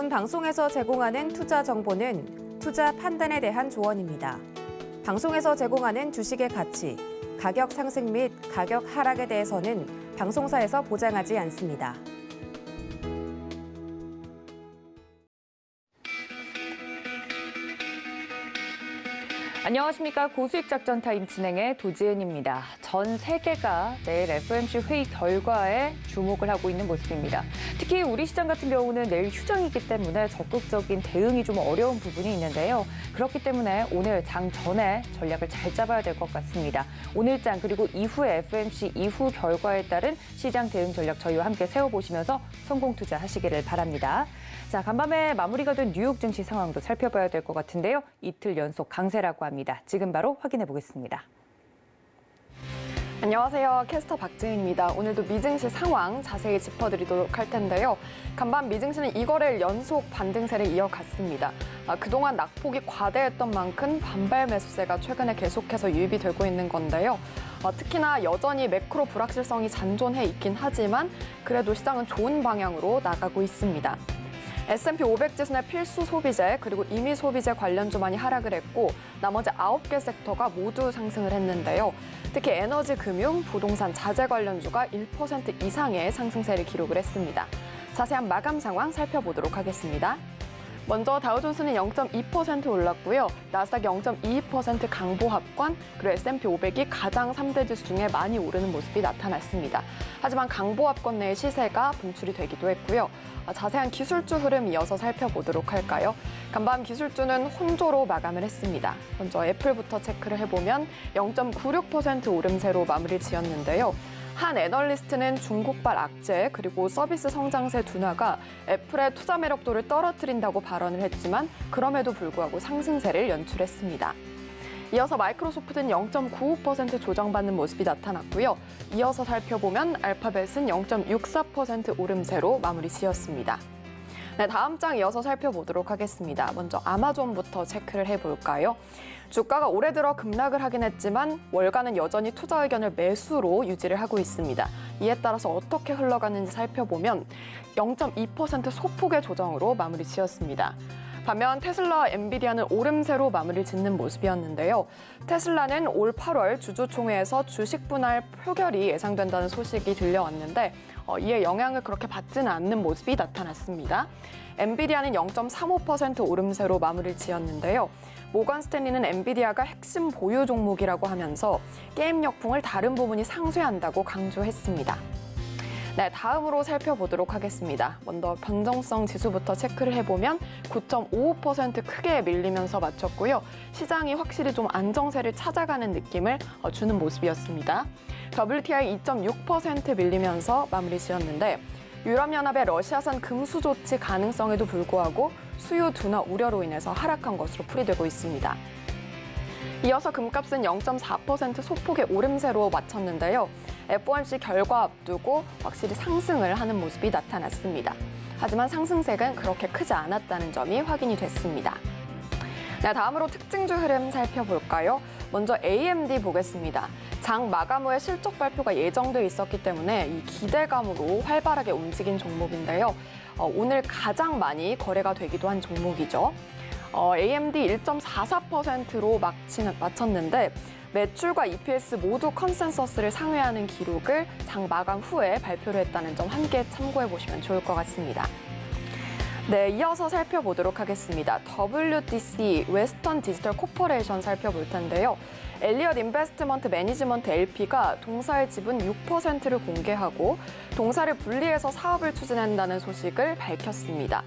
본 방송에서 제공하는 투자 정보는 투자 판단에 대한 조언입니다. 방송에서 제공하는 주식의 가치, 가격 상승 및 가격 하락에 대해서는 방송사에서 보장하지 않습니다. 안녕하십니까. 고수익 작전 타임 진행의 도지은입니다. 전 세계가 내일 FOMC 회의 결과에 주목을 하고 있는 모습입니다. 특히 우리 시장 같은 경우는 내일 휴장이기 때문에 적극적인 대응이 좀 어려운 부분이 있는데요. 그렇기 때문에 오늘 장 전에 전략을 잘 잡아야 될 것 같습니다. 오늘 장 그리고 이후에 FOMC 이후 결과에 따른 시장 대응 전략 저희와 함께 세워보시면서 성공 투자하시기를 바랍니다. 자, 간밤에 마무리가 된 뉴욕 증시 상황도 살펴봐야 될 것 같은데요. 이틀 연속 강세라고 합니다. 지금 바로 확인해 보겠습니다. 안녕하세요. 캐스터 박지은입니다. 오늘도 미증시 상황 자세히 짚어드리도록 할 텐데요. 간밤 미증시는 이거래일 연속 반등세를 이어갔습니다. 그동안 낙폭이 과대했던 만큼 반발 매수세가 최근에 계속해서 유입이 되고 있는 건데요. 특히나 여전히 매크로 불확실성이 잔존해 있긴 하지만 그래도 시장은 좋은 방향으로 나가고 있습니다. S&P 500 지수의 필수 소비재 그리고 임의 소비재 관련주만이 하락을 했고 나머지 9개 섹터가 모두 상승을 했는데요. 특히 에너지, 금융, 부동산, 자재 관련주가 1% 이상의 상승세를 기록을 했습니다. 자세한 마감 상황 살펴보도록 하겠습니다. 먼저 다우존스는 0.2% 올랐고요. 나스닥이 0.22% 강보합권, 그리고 S&P 500이 가장 3대 지수 중에 많이 오르는 모습이 나타났습니다. 하지만 강보합권 내의 시세가 분출이 되기도 했고요. 자세한 기술주 흐름 이어서 살펴보도록 할까요? 간밤 기술주는 혼조로 마감을 했습니다. 먼저 애플부터 체크를 해보면 0.96% 오름세로 마무리 지었는데요. 한 애널리스트는 중국발 악재 그리고 서비스 성장세 둔화가 애플의 투자 매력도를 떨어뜨린다고 발언을 했지만 그럼에도 불구하고 상승세를 연출했습니다. 이어서 마이크로소프트는 0.95% 조정받는 모습이 나타났고요. 이어서 살펴보면 알파벳은 0.64% 오름세로 마무리 지었습니다. 네, 다음 장 이어서 살펴보도록 하겠습니다. 먼저 아마존부터 체크를 해볼까요? 주가가 올해 들어 급락을 하긴 했지만 월가는 여전히 투자 의견을 매수로 유지를 하고 있습니다. 이에 따라서 어떻게 흘러가는지 살펴보면 0.2% 소폭의 조정으로 마무리 지었습니다. 반면 테슬라와 엔비디아는 오름세로 마무리를 짓는 모습이었는데요. 테슬라는 올 8월 주주총회에서 주식 분할 표결이 예상된다는 소식이 들려왔는데 이에 영향을 그렇게 받지는 않는 모습이 나타났습니다. 엔비디아는 0.35% 오름세로 마무리를 지었는데요. 모건 스탠리는 엔비디아가 핵심 보유 종목이라고 하면서 게임 역풍을 다른 부분이 상쇄한다고 강조했습니다. 네, 다음으로 살펴보도록 하겠습니다. 먼저 변동성 지수부터 체크를 해보면 9.55% 크게 밀리면서 마쳤고요. 시장이 확실히 좀 안정세를 찾아가는 느낌을 주는 모습이었습니다. WTI 2.6% 밀리면서 마무리 지었는데 유럽연합의 러시아산 금수 조치 가능성에도 불구하고 수요 둔화 우려로 인해서 하락한 것으로 풀이되고 있습니다. 이어서 금값은 0.4% 소폭의 오름세로 마쳤는데요. FOMC 결과 앞두고 확실히 상승을 하는 모습이 나타났습니다. 하지만 상승세는 그렇게 크지 않았다는 점이 확인이 됐습니다. 네, 다음으로 특징주 흐름 살펴볼까요? 먼저 AMD 보겠습니다. 장 마감 후에 실적 발표가 예정돼 있었기 때문에 이 기대감으로 활발하게 움직인 종목인데요. 오늘 가장 많이 거래가 되기도 한 종목이죠. AMD 1.44%로 마쳤는데 매출과 EPS 모두 컨센서스를 상회하는 기록을 장 마감 후에 발표를 했다는 점 함께 참고해 보시면 좋을 것 같습니다. 네, 이어서 살펴보도록 하겠습니다. WDC, 웨스턴 디지털 코퍼레이션 살펴볼 텐데요. 엘리엇 인베스트먼트 매니지먼트 LP가 동사의 지분 6%를 공개하고 동사를 분리해서 사업을 추진한다는 소식을 밝혔습니다.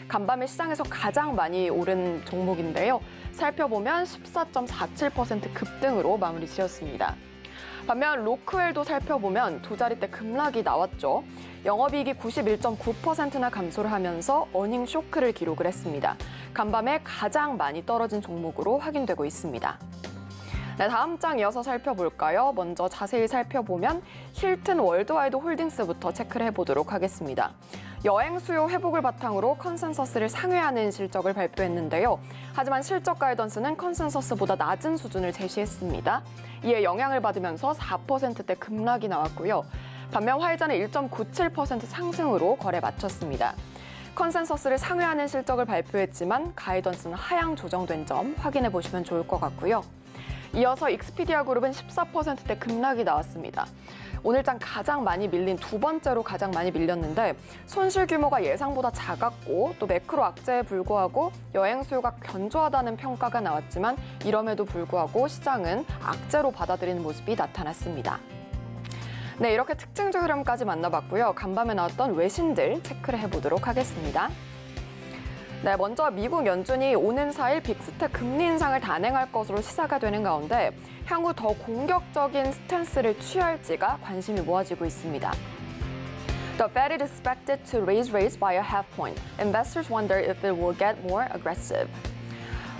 간밤에 시장에서 가장 많이 오른 종목인데요. 살펴보면 14.47% 급등으로 마무리 지었습니다. 반면 로크웰도 살펴보면 두 자릿대 급락이 나왔죠. 영업이익이 91.9%나 감소를 하면서 어닝 쇼크를 기록을 했습니다. 간밤에 가장 많이 떨어진 종목으로 확인되고 있습니다. 네, 다음 장 이어서 살펴볼까요? 먼저 자세히 살펴보면 힐튼 월드와이드 홀딩스부터 체크를 해보도록 하겠습니다. 여행 수요 회복을 바탕으로 컨센서스를 상회하는 실적을 발표했는데요. 하지만 실적 가이던스는 컨센서스보다 낮은 수준을 제시했습니다. 이에 영향을 받으면서 4%대 급락이 나왔고요. 반면 화이자는 1.97% 상승으로 거래 마쳤습니다. 컨센서스를 상회하는 실적을 발표했지만 가이던스는 하향 조정된 점 확인해 보시면 좋을 것 같고요. 이어서 익스피디아 그룹은 14%대 급락이 나왔습니다. 오늘장 가장 많이 밀린 두 번째로 가장 많이 밀렸는데 손실 규모가 예상보다 작았고 또 매크로 악재에 불구하고 여행 수요가 견조하다는 평가가 나왔지만 이럼에도 불구하고 시장은 악재로 받아들이는 모습이 나타났습니다. 네, 이렇게 특징주 흐름까지 만나봤고요. 간밤에 나왔던 외신들 체크를 해보도록 하겠습니다. 네, 먼저 미국 연준이 오는 4일 빅스텝 금리 인상을 단행할 것으로 시사가 되는 가운데 향후 더 공격적인 스탠스를 취할지가 관심이 모아지고 있습니다. The Fed is expected to raise rates by a half point. Investors wonder if it will get more aggressive.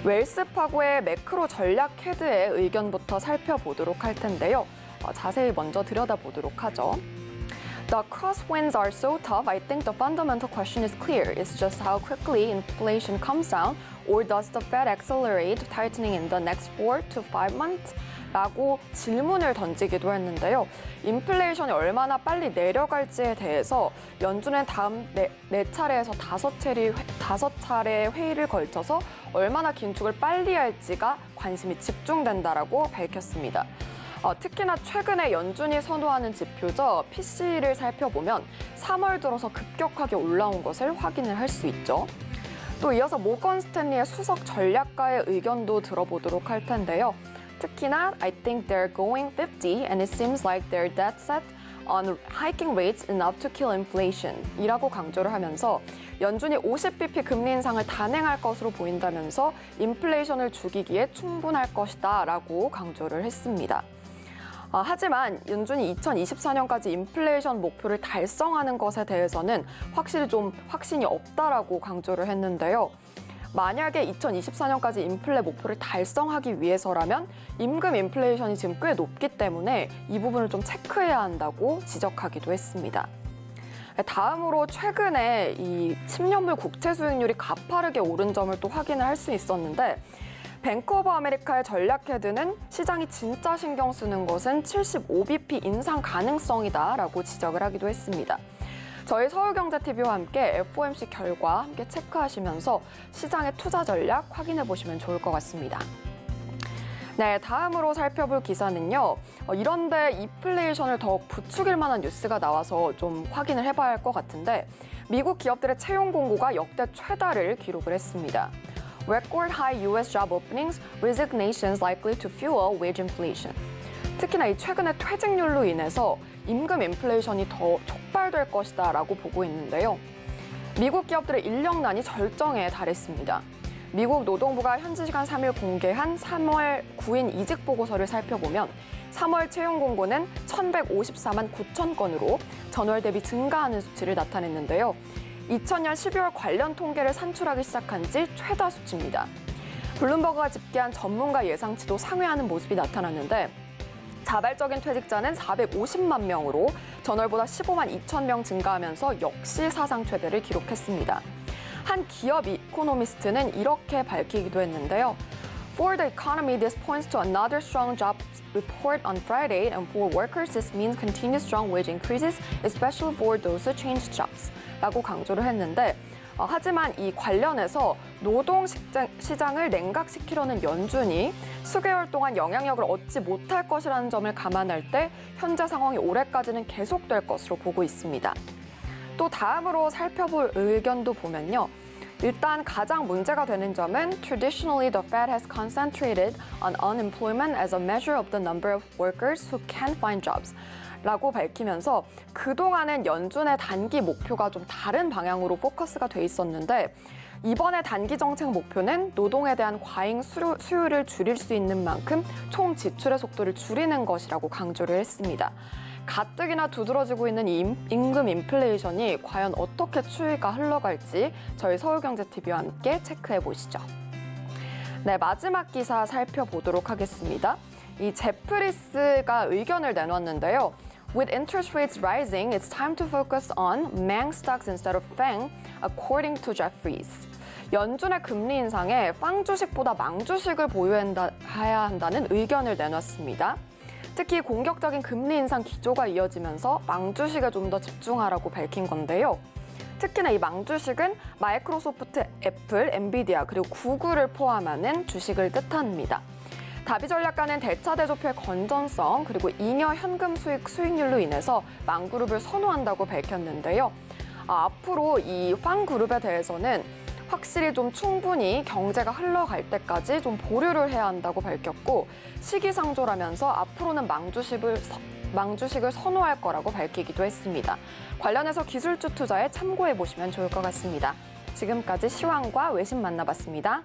웰스 파고의 매크로 전략 헤드의 의견부터 살펴보도록 할 텐데요. 자세히 먼저 들여다보도록 하죠. The crosswinds are so tough, I think the fundamental question is clear. It's just how quickly inflation comes down, or does the Fed accelerate tightening in the next 4 to 5 months? 라고 질문을 던지기도 했는데요. 인플레이션이 얼마나 빨리 내려갈지에 대해서 연준은 다음 네 차례에서 다섯 차례 회의를 걸쳐서 얼마나 긴축을 빨리 할지가 관심이 집중된다라고 밝혔습니다. 특히나 최근에 연준이 선호하는 지표죠. PC를 살펴보면 3월 들어서 급격하게 올라온 것을 확인을 할 수 있죠. 또 이어서 모건 스탠리의 수석 전략가의 의견도 들어보도록 할 텐데요. 특히나 I think they're going 50 and it seems like they're dead set on hiking rates enough to kill inflation 이라고 강조를 하면서 연준이 50bp 금리 인상을 단행할 것으로 보인다면서 인플레이션을 죽이기에 충분할 것이다 라고 강조를 했습니다. 하지만 연준이 2024년까지 인플레이션 목표를 달성하는 것에 대해서는 확실히 좀 확신이 없다라고 강조를 했는데요. 만약에 2024년까지 인플레 목표를 달성하기 위해서라면 임금 인플레이션이 지금 꽤 높기 때문에 이 부분을 좀 체크해야 한다고 지적하기도 했습니다. 다음으로 최근에 이 10년물 국채 수익률이 가파르게 오른 점을 또 확인을 할 수 있었는데 뱅크 오브 아메리카의 전략 헤드는 시장이 진짜 신경 쓰는 것은 75bp 인상 가능성이다라고 지적을 하기도 했습니다. 저희 서울경제TV와 함께 FOMC 결과 함께 체크하시면서 시장의 투자 전략 확인해 보시면 좋을 것 같습니다. 네, 다음으로 살펴볼 기사는요. 이런데 인플레이션을 더욱 부추길 만한 뉴스가 나와서 좀 확인을 해봐야 할 것 같은데 미국 기업들의 채용 공고가 역대 최다를 기록을 했습니다. Record high U.S. job openings, resignations likely to fuel wage inflation. 특히나 이 최근의 퇴직률로 인해서 임금 인플레이션이 더 촉발될 것이다라고 보고 있는데요. 미국 기업들의 인력난이 절정에 달했습니다. 미국 노동부가 현지 시간 3일 공개한 3월 9인 이직 보고서를 살펴보면 3월 채용 공고는 1,154만 9천 건으로 전월 대비 증가하는 수치를 나타냈는데요. 2000년 12월 관련 통계를 산출하기 시작한 지 최다 수치입니다. 블룸버그가 집계한 전문가 예상치도 상회하는 모습이 나타났는데 자발적인 퇴직자는 450만 명으로 전월보다 15만 2천 명 증가하면서 역시 사상 최대를 기록했습니다. 한 기업 이코노미스트는 이렇게 밝히기도 했는데요. For the economy, this points to another strong jobs report on Friday, and for workers, this means continued strong wage increases, especially for those who change jobs. 라고 강조를 했는데 하지만 이 관련해서 노동 시장을 냉각시키려는 연준이 수개월 동안 영향력을 얻지 못할 것이라는 점을 감안할 때 현재 상황이 올해까지는 계속될 것으로 보고 있습니다. 또 다음으로 살펴볼 의견도 보면요. 일단 가장 문제가 되는 점은 Traditionally, the Fed has concentrated on unemployment as a measure of the number of workers who can find jobs. 라고 밝히면서 그동안은 연준의 단기 목표가 좀 다른 방향으로 포커스가 돼 있었는데 이번에 단기 정책 목표는 노동에 대한 과잉 수요를 줄일 수 있는 만큼 총 지출의 속도를 줄이는 것이라고 강조를 했습니다. 가뜩이나 두드러지고 있는 이 임금 인플레이션이 과연 어떻게 추이가 흘러갈지 저희 서울경제TV와 함께 체크해 보시죠. 네, 마지막 기사 살펴보도록 하겠습니다. 이 제프리스가 의견을 내놨는데요. With interest rates rising, it's time to focus on Mang stocks instead of FANG, according to Jefferies. 연준의 금리 인상에 빵 주식보다 망 주식을 보유해야 한다는 의견을 내놨습니다. 특히 공격적인 금리 인상 기조가 이어지면서 망 주식에 좀 더 집중하라고 밝힌 건데요. 특히나 이 망주식은 마이크로소프트, 애플, 엔비디아 그리고 구글을 포함하는 주식을 뜻합니다. 다비 전략가는 대차대조표의 건전성 그리고 잉여 현금 수익률로 인해서 망그룹을 선호한다고 밝혔는데요. 앞으로 이 황그룹에 대해서는 확실히 좀 충분히 경제가 흘러갈 때까지 좀 보류를 해야 한다고 밝혔고 시기상조라면서 앞으로는 망주식을 선호할 거라고 밝히기도 했습니다. 관련해서 기술주 투자에 참고해 보시면 좋을 것 같습니다. 지금까지 시황과 외신 만나봤습니다.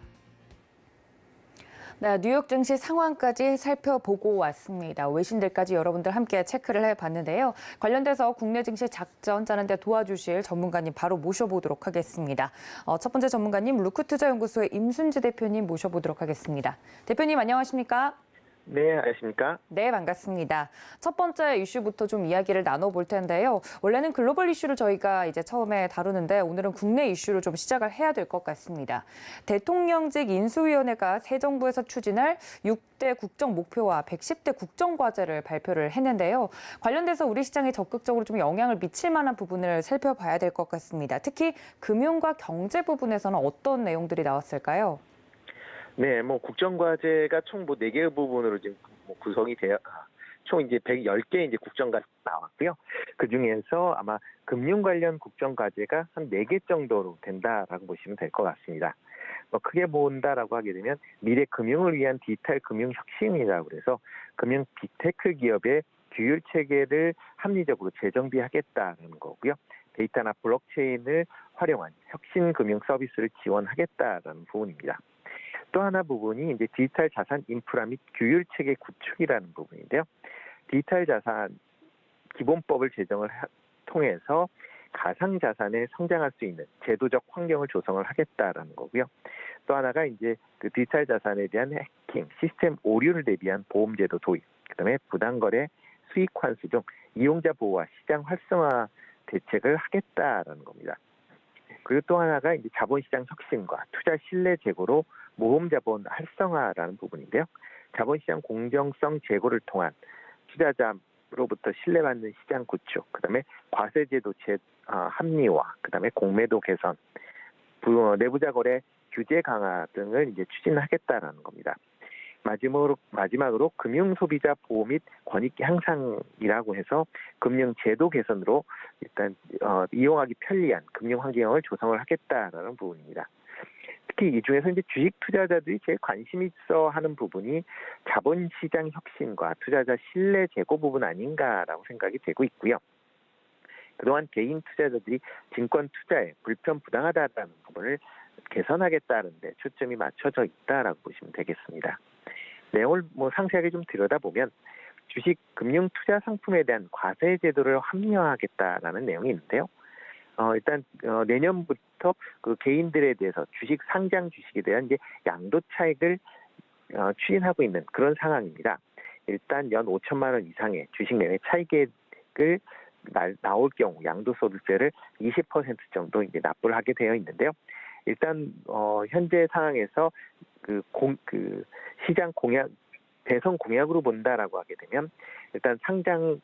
네, 뉴욕 증시 상황까지 살펴보고 왔습니다. 외신들까지 여러분들 함께 체크를 해봤는데요. 관련돼서 국내 증시 작전 짜는데 도와주실 전문가님 바로 모셔보도록 하겠습니다. 첫 번째 전문가님 루크투자연구소의 임순지 대표님 모셔보도록 하겠습니다. 대표님 안녕하십니까? 네, 안녕하십니까? 네, 반갑습니다. 첫 번째 이슈부터 좀 이야기를 나눠볼 텐데요. 원래는 글로벌 이슈를 저희가 이제 처음에 다루는데 오늘은 국내 이슈를 좀 시작을 해야 될 것 같습니다. 대통령직 인수위원회가 새 정부에서 추진할 6대 국정 목표와 110대 국정 과제를 발표를 했는데요. 관련돼서 우리 시장에 적극적으로 좀 영향을 미칠 만한 부분을 살펴봐야 될 것 같습니다. 특히 금융과 경제 부분에서는 어떤 내용들이 나왔을까요? 네, 국정과제가 총 4개의 부분으로 지금 구성이 되어, 총 이제 110개 이제 국정과제 나왔고요. 그 중에서 아마 금융 관련 국정과제가 한 4개 정도로 된다라고 보시면 될 것 같습니다. 크게 본다라고 하게 되면 미래 금융을 위한 디지털 금융 혁신이라고 그래서 금융 빅테크 기업의 규율 체계를 합리적으로 재정비하겠다는 거고요. 데이터나 블록체인을 활용한 혁신 금융 서비스를 지원하겠다라는 부분입니다. 또 하나 부분이 이제 디지털 자산 인프라 및 규율 체계 구축이라는 부분인데요. 디지털 자산 기본법을 제정을 통해서 가상 자산에 성장할 수 있는 제도적 환경을 조성을 하겠다라는 거고요. 또 하나가 이제 그 디지털 자산에 대한 해킹, 시스템 오류를 대비한 보험 제도 도입, 그다음에 부당거래, 수익 환수 등 이용자 보호와 시장 활성화 대책을 하겠다라는 겁니다. 그리고 또 하나가 이제 자본시장 혁신과 투자 신뢰 제고로 모험 자본 활성화라는 부분인데요. 자본시장 공정성 제고를 통한 투자자로부터 신뢰받는 시장 구축, 그다음에 과세제도 합리화, 그다음에 공매도 개선, 내부자 거래 규제 강화 등을 이제 추진하겠다라는 겁니다. 마지막으로 금융 소비자 보호 및 권익 향상이라고 해서 금융 제도 개선으로 일단 이용하기 편리한 금융 환경을 조성을 하겠다라는 부분입니다. 특히 이 중에서 이제 주식 투자자들이 제일 관심 있어 하는 부분이 자본시장 혁신과 투자자 신뢰 제고 부분 아닌가라고 생각이 되고 있고요. 그동안 개인 투자자들이 증권 투자에 불편 부당하다라는 부분을 개선하겠다는 데 초점이 맞춰져 있다라고 보시면 되겠습니다. 내용을 상세하게 좀 들여다보면 주식 금융 투자 상품에 대한 과세 제도를 합리화하겠다라는 내용이 있는데요. 일단 내년부터 그 개인들에 대해서 주식 상장 주식에 대한 이제 양도 차익을 추진하고 있는 그런 상황입니다. 일단 연 5천만 원 이상의 주식 매매 차익액을 나올 경우 양도소득세를 20% 정도 이제 납부를 하게 되어 있는데요. 일단 현재 상황에서 그 시장 공약 대선 공약으로 본다라고 하게 되면 일단 상장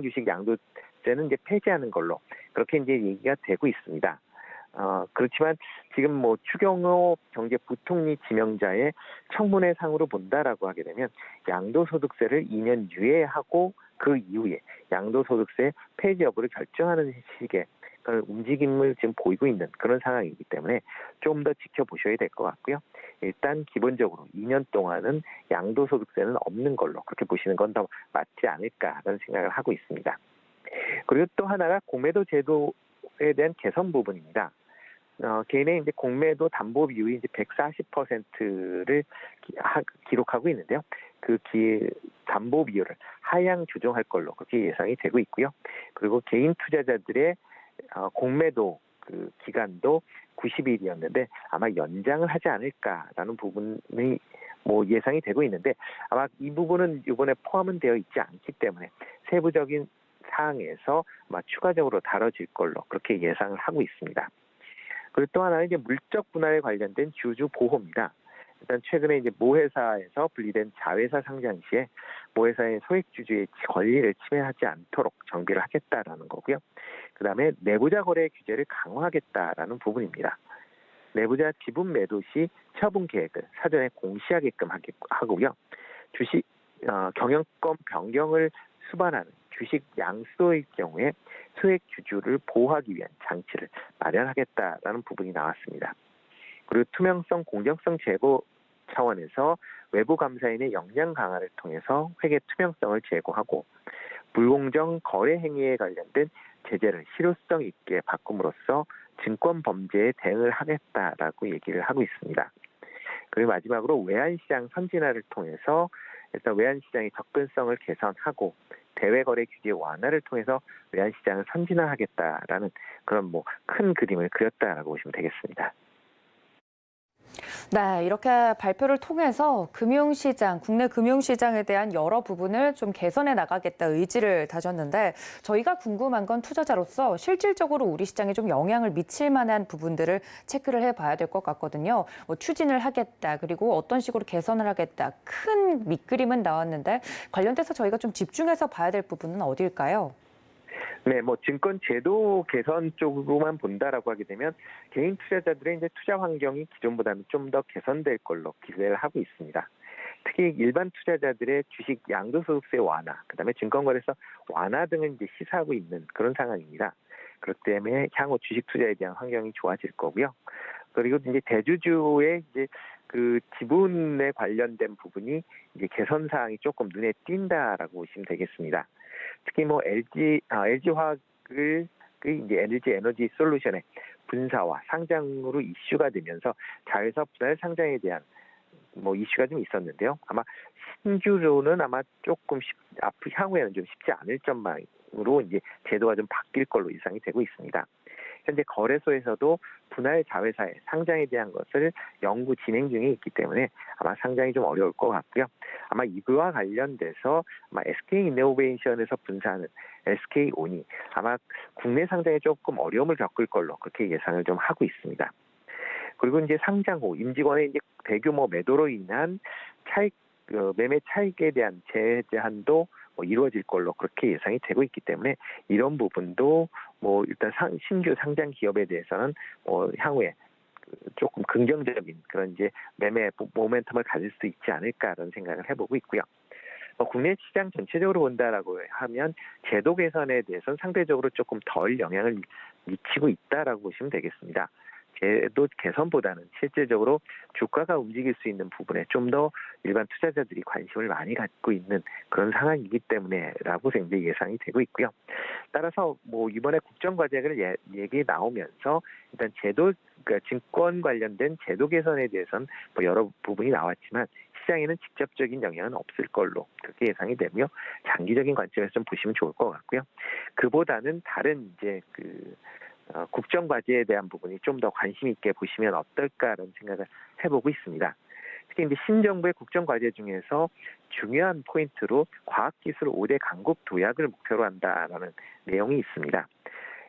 주식 양도세는 이제 폐지하는 걸로 그렇게 이제 얘기가 되고 있습니다. 그렇지만 지금 추경호 경제부총리 지명자의 청문회상으로 본다라고 하게 되면 양도소득세를 2년 유예하고 그 이후에 양도소득세 폐지 여부를 결정하는 식의 움직임을 지금 보이고 있는 그런 상황이기 때문에 좀 더 지켜보셔야 될 것 같고요. 일단 기본적으로 2년 동안은 양도소득세는 없는 걸로 그렇게 보시는 건 더 맞지 않을까라는 생각을 하고 있습니다. 그리고 또 하나가 공매도 제도에 대한 개선 부분입니다. 개인의 이제 공매도 담보 비율이 이제 140%를 기록하고 있는데요. 그 담보 비율을 하향 조정할 걸로 그렇게 예상이 되고 있고요. 그리고 개인 투자자들의 공매도 그 기간도 90일이었는데 아마 연장을 하지 않을까라는 부분이 예상이 되고 있는데 아마 이 부분은 이번에 포함은 되어 있지 않기 때문에 세부적인 사항에서 아마 추가적으로 다뤄질 걸로 그렇게 예상을 하고 있습니다. 그리고 또 하나는 이제 물적 분할에 관련된 주주 보호입니다. 일단 최근에 이제 모 회사에서 분리된 자회사 상장 시에 모 회사의 소액주주의 권리를 침해하지 않도록 정비를 하겠다라는 거고요. 그다음에 내부자 거래 규제를 강화하겠다라는 부분입니다. 내부자 지분 매도 시 처분 계획을 사전에 공시하게끔 하고요. 주식 경영권 변경을 수반하는 주식 양수도의 경우에 소액 주주를 보호하기 위한 장치를 마련하겠다라는 부분이 나왔습니다. 그리고 투명성, 공정성 제고 차원에서 외부 감사인의 역량 강화를 통해서 회계 투명성을 제고하고 불공정 거래 행위에 관련된 제재를 실효성 있게 바꿈으로써 증권 범죄에 대응을 하겠다라고 얘기를 하고 있습니다. 그리고 마지막으로 외환시장 선진화를 통해서 일단 외환시장의 접근성을 개선하고 대외거래 규제 완화를 통해서 외환시장을 선진화하겠다라는 그런 큰 그림을 그렸다라고 보시면 되겠습니다. 네, 이렇게 발표를 통해서 금융시장, 국내 금융시장에 대한 여러 부분을 좀 개선해 나가겠다 의지를 다졌는데 저희가 궁금한 건 투자자로서 실질적으로 우리 시장에 좀 영향을 미칠 만한 부분들을 체크를 해봐야 될 것 같거든요. 추진을 하겠다, 그리고 어떤 식으로 개선을 하겠다. 큰 밑그림은 나왔는데 관련돼서 저희가 좀 집중해서 봐야 될 부분은 어딜까요? 네, 증권 제도 개선 쪽으로만 본다라고 하게 되면 개인 투자자들의 이제 투자 환경이 기존보다는 좀 더 개선될 걸로 기대를 하고 있습니다. 특히 일반 투자자들의 주식 양도소득세 완화, 그다음에 증권거래소 완화 등을 이제 시사하고 있는 그런 상황입니다. 그렇기 때문에 향후 주식 투자에 대한 환경이 좋아질 거고요. 그리고 이제 대주주의 이제 그 지분에 관련된 부분이 이제 개선 사항이 조금 눈에 띈다라고 보시면 되겠습니다. 특히 LG화학을 이제 LG 에너지 솔루션의 분사와 상장으로 이슈가 되면서 자회사 분할 상장에 대한 이슈가 좀 있었는데요. 아마 신규로는 아마 조금 향후에는 좀 쉽지 않을 전망으로 이제 제도가 좀 바뀔 걸로 예상이 되고 있습니다. 현재 거래소에서도 분할 자회사의 상장에 대한 것을 연구 진행 중에 있기 때문에 아마 상장이 좀 어려울 것 같고요. 아마 이거와 관련돼서 아마 SK이노베이션에서 분사하는 SK온이 아마 국내 상장에 조금 어려움을 겪을 걸로 그렇게 예상을 좀 하고 있습니다. 그리고 이제 상장 후 임직원의 이제 대규모 매도로 인한 매매 차익에 대한 제재 한도 이루어질 걸로 그렇게 예상이 되고 있기 때문에 이런 부분도 일단 신규 상장 기업에 대해서는 향후에 조금 긍정적인 그런 이제 매매 모멘텀을 가질 수 있지 않을까라는 생각을 해보고 있고요. 국내 시장 전체적으로 본다라고 하면 제도 개선에 대해서는 상대적으로 조금 덜 영향을 미치고 있다라고 보시면 되겠습니다. 제도 개선보다는 실질적으로 주가가 움직일 수 있는 부분에 좀 더 일반 투자자들이 관심을 많이 갖고 있는 그런 상황이기 때문에라고 이제 예상이 되고 있고요. 따라서 이번에 국정과제를 얘기 나오면서 일단 그러니까 증권 관련된 제도 개선에 대해서는 여러 부분이 나왔지만 시장에는 직접적인 영향은 없을 걸로 그렇게 예상이 되고요. 장기적인 관점에서 좀 보시면 좋을 것 같고요. 그보다는 다른 이제 국정과제에 대한 부분이 좀 더 관심 있게 보시면 어떨까라는 생각을 해보고 있습니다. 특히 이제 신정부의 국정과제 중에서 중요한 포인트로 과학기술 5대 강국 도약을 목표로 한다라는 내용이 있습니다.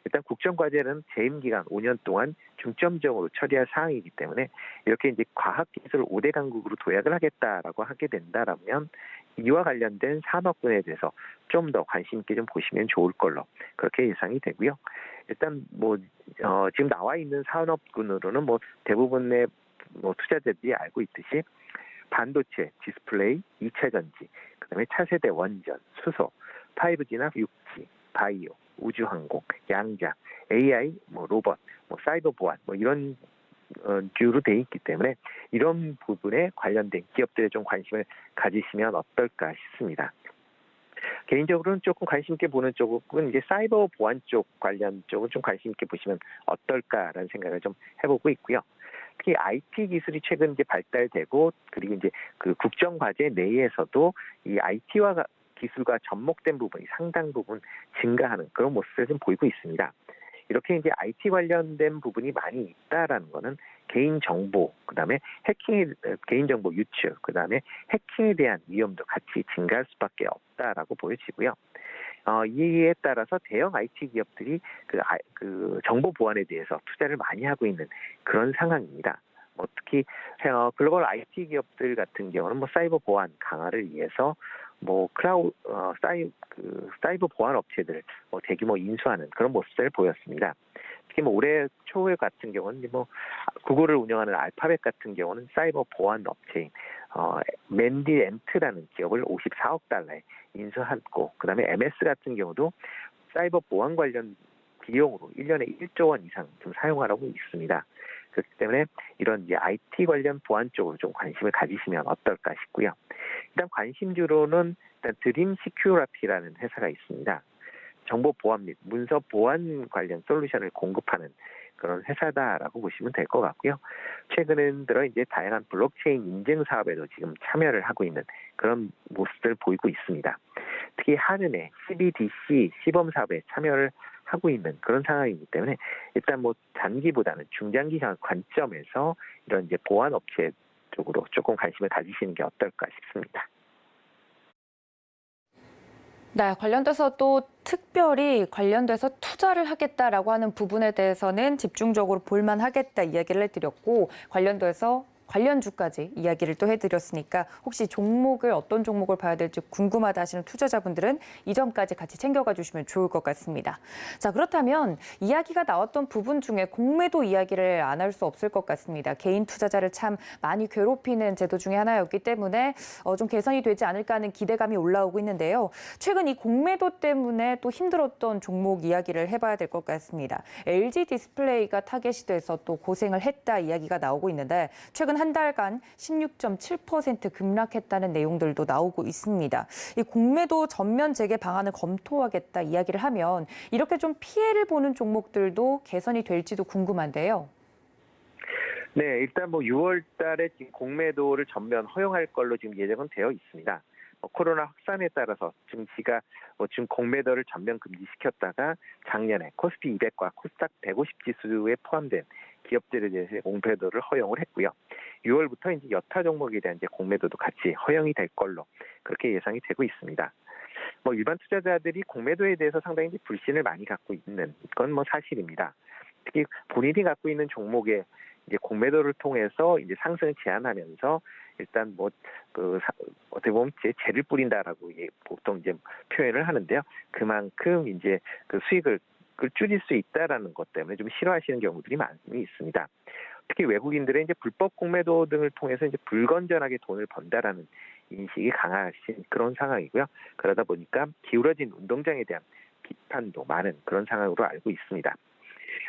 일단 국정과제는 재임 기간 5년 동안 중점적으로 처리할 사항이기 때문에 이렇게 이제 과학기술 5대 강국으로 도약을 하겠다라고 하게 된다라면 이와 관련된 산업군에 대해서 좀 더 관심 있게 좀 보시면 좋을 걸로 그렇게 예상이 되고요. 일단 지금 나와 있는 산업군으로는 대부분의 투자자들이 알고 있듯이 반도체, 디스플레이, 2차 전지, 그다음에 차세대 원전, 수소, 5G나 6G, 바이오, 우주항공, 양자, AI, 로봇, 사이버 보안 이런 주로 돼 있기 때문에 이런 부분에 관련된 기업들에 좀 관심을 가지시면 어떨까 싶습니다. 개인적으로는 조금 관심 있게 보는 쪽은 이제 사이버 보안 쪽 관련 쪽은 좀 관심 있게 보시면 어떨까라는 생각을 좀 해보고 있고요. 특히 IT 기술이 최근 이제 발달되고 그리고 이제 그 국정 과제 내에서도 이 IT와 기술과 접목된 부분이 상당 부분 증가하는 그런 모습을 좀 보이고 있습니다. 이렇게 이제 IT 관련된 부분이 많이 있다라는 거는 개인 정보, 그다음에 개인 정보 유출, 그다음에 해킹에 대한 위험도 같이 증가할 수밖에 없다라고 보여지고요. 이에 따라서 대형 IT 기업들이 그 정보 보안에 대해서 투자를 많이 하고 있는 그런 상황입니다. 뭐 특히 글로벌 IT 기업들 같은 경우는 뭐 사이버 보안 강화를 위해서 뭐 사이버 보안 업체들 뭐 대규모 인수하는 그런 모습을 보였습니다. 특히 뭐 올해 초에 같은 경우는 뭐 구글을 운영하는 알파벳 같은 경우는 사이버 보안 업체인 맨디엔트라는 기업을 54억 달러에 인수했고, 그다음에 MS 같은 경우도 사이버 보안 관련 비용으로 1년에 1조 원 이상 좀 사용하라고 있습니다. 그렇기 때문에 이런 이제 IT 관련 보안 쪽으로 좀 관심을 가지시면 어떨까 싶고요. 일단 관심주로는 일단 드림 시큐리티라는 회사가 있습니다. 정보 보안 및 문서 보안 관련 솔루션을 공급하는 그런 회사다라고 보시면 될 것 같고요. 최근 들어 이제 다양한 블록체인 인증 사업에도 지금 참여를 하고 있는 그런 모습을 보이고 있습니다. 특히 한은의 CBDC 시범 사업에 참여를 하고 있는 그런 상황이기 때문에 일단 뭐 단기보다는 중장기 관점에서 이런 이제 보안 업체 쪽으로 조금 관심을 가지시는 게 어떨까 싶습니다. 네, 관련돼서 또 특별히 관련돼서 투자를 하겠다라고 하는 부분에 대해서는 집중적으로 볼만하겠다 이야기를 해드렸고, 관련돼서 관련주까지 이야기를 또 해드렸으니까 혹시 종목을 어떤 종목을 봐야 될지 궁금하다 하시는 투자자분들은 이 점까지 같이 챙겨가 주시면 좋을 것 같습니다. 자, 그렇다면 이야기가 나왔던 부분 중에 공매도 이야기를 안 할 수 없을 것 같습니다. 개인 투자자를 참 많이 괴롭히는 제도 중에 하나였기 때문에 좀 개선이 되지 않을까 하는 기대감이 올라오고 있는데요. 최근 이 공매도 때문에 또 힘들었던 종목 이야기를 해봐야 될 것 같습니다. LG 디스플레이가 타겟이 돼서 또 고생을 했다 이야기가 나오고 있는데, 최근 한 달간 16.7% 급락했다는 내용들도 나오고 있습니다. 이 공매도 전면 재개 방안을 검토하겠다 이야기를 하면 이렇게 좀 피해를 보는 종목들도 개선이 될지도 궁금한데요. 네, 일단 뭐 6월 달에 지금 공매도를 전면 허용할 걸로 지금 예정은 되어 있습니다. 코로나 확산에 따라서 증시가 지금 공매도를 전면 금지시켰다가 작년에 코스피 200과 코스닥 150 지수에 포함된 기업들에 대해서 공매도를 허용을 했고요. 6월부터 이제 여타 종목에 대한 이제 공매도도 같이 허용이 될 걸로 그렇게 예상이 되고 있습니다. 뭐 일반 투자자들이 공매도에 대해서 상당히 이제 불신을 많이 갖고 있는 건 뭐 사실입니다. 특히 본인이 갖고 있는 종목에 이제 공매도를 통해서 이제 상승을 제한하면서 일단 어떻게 보면 재를 뿌린다라고 보통 이제 표현을 하는데요. 그만큼 이제 그 수익을 줄일 수 있다라는 것 때문에 좀 싫어하시는 경우들이 많이 있습니다. 특히 외국인들의 이제 불법 공매도 등을 통해서 이제 불건전하게 돈을 번다라는 인식이 강하신 그런 상황이고요. 그러다 보니까 기울어진 운동장에 대한 비판도 많은 그런 상황으로 알고 있습니다.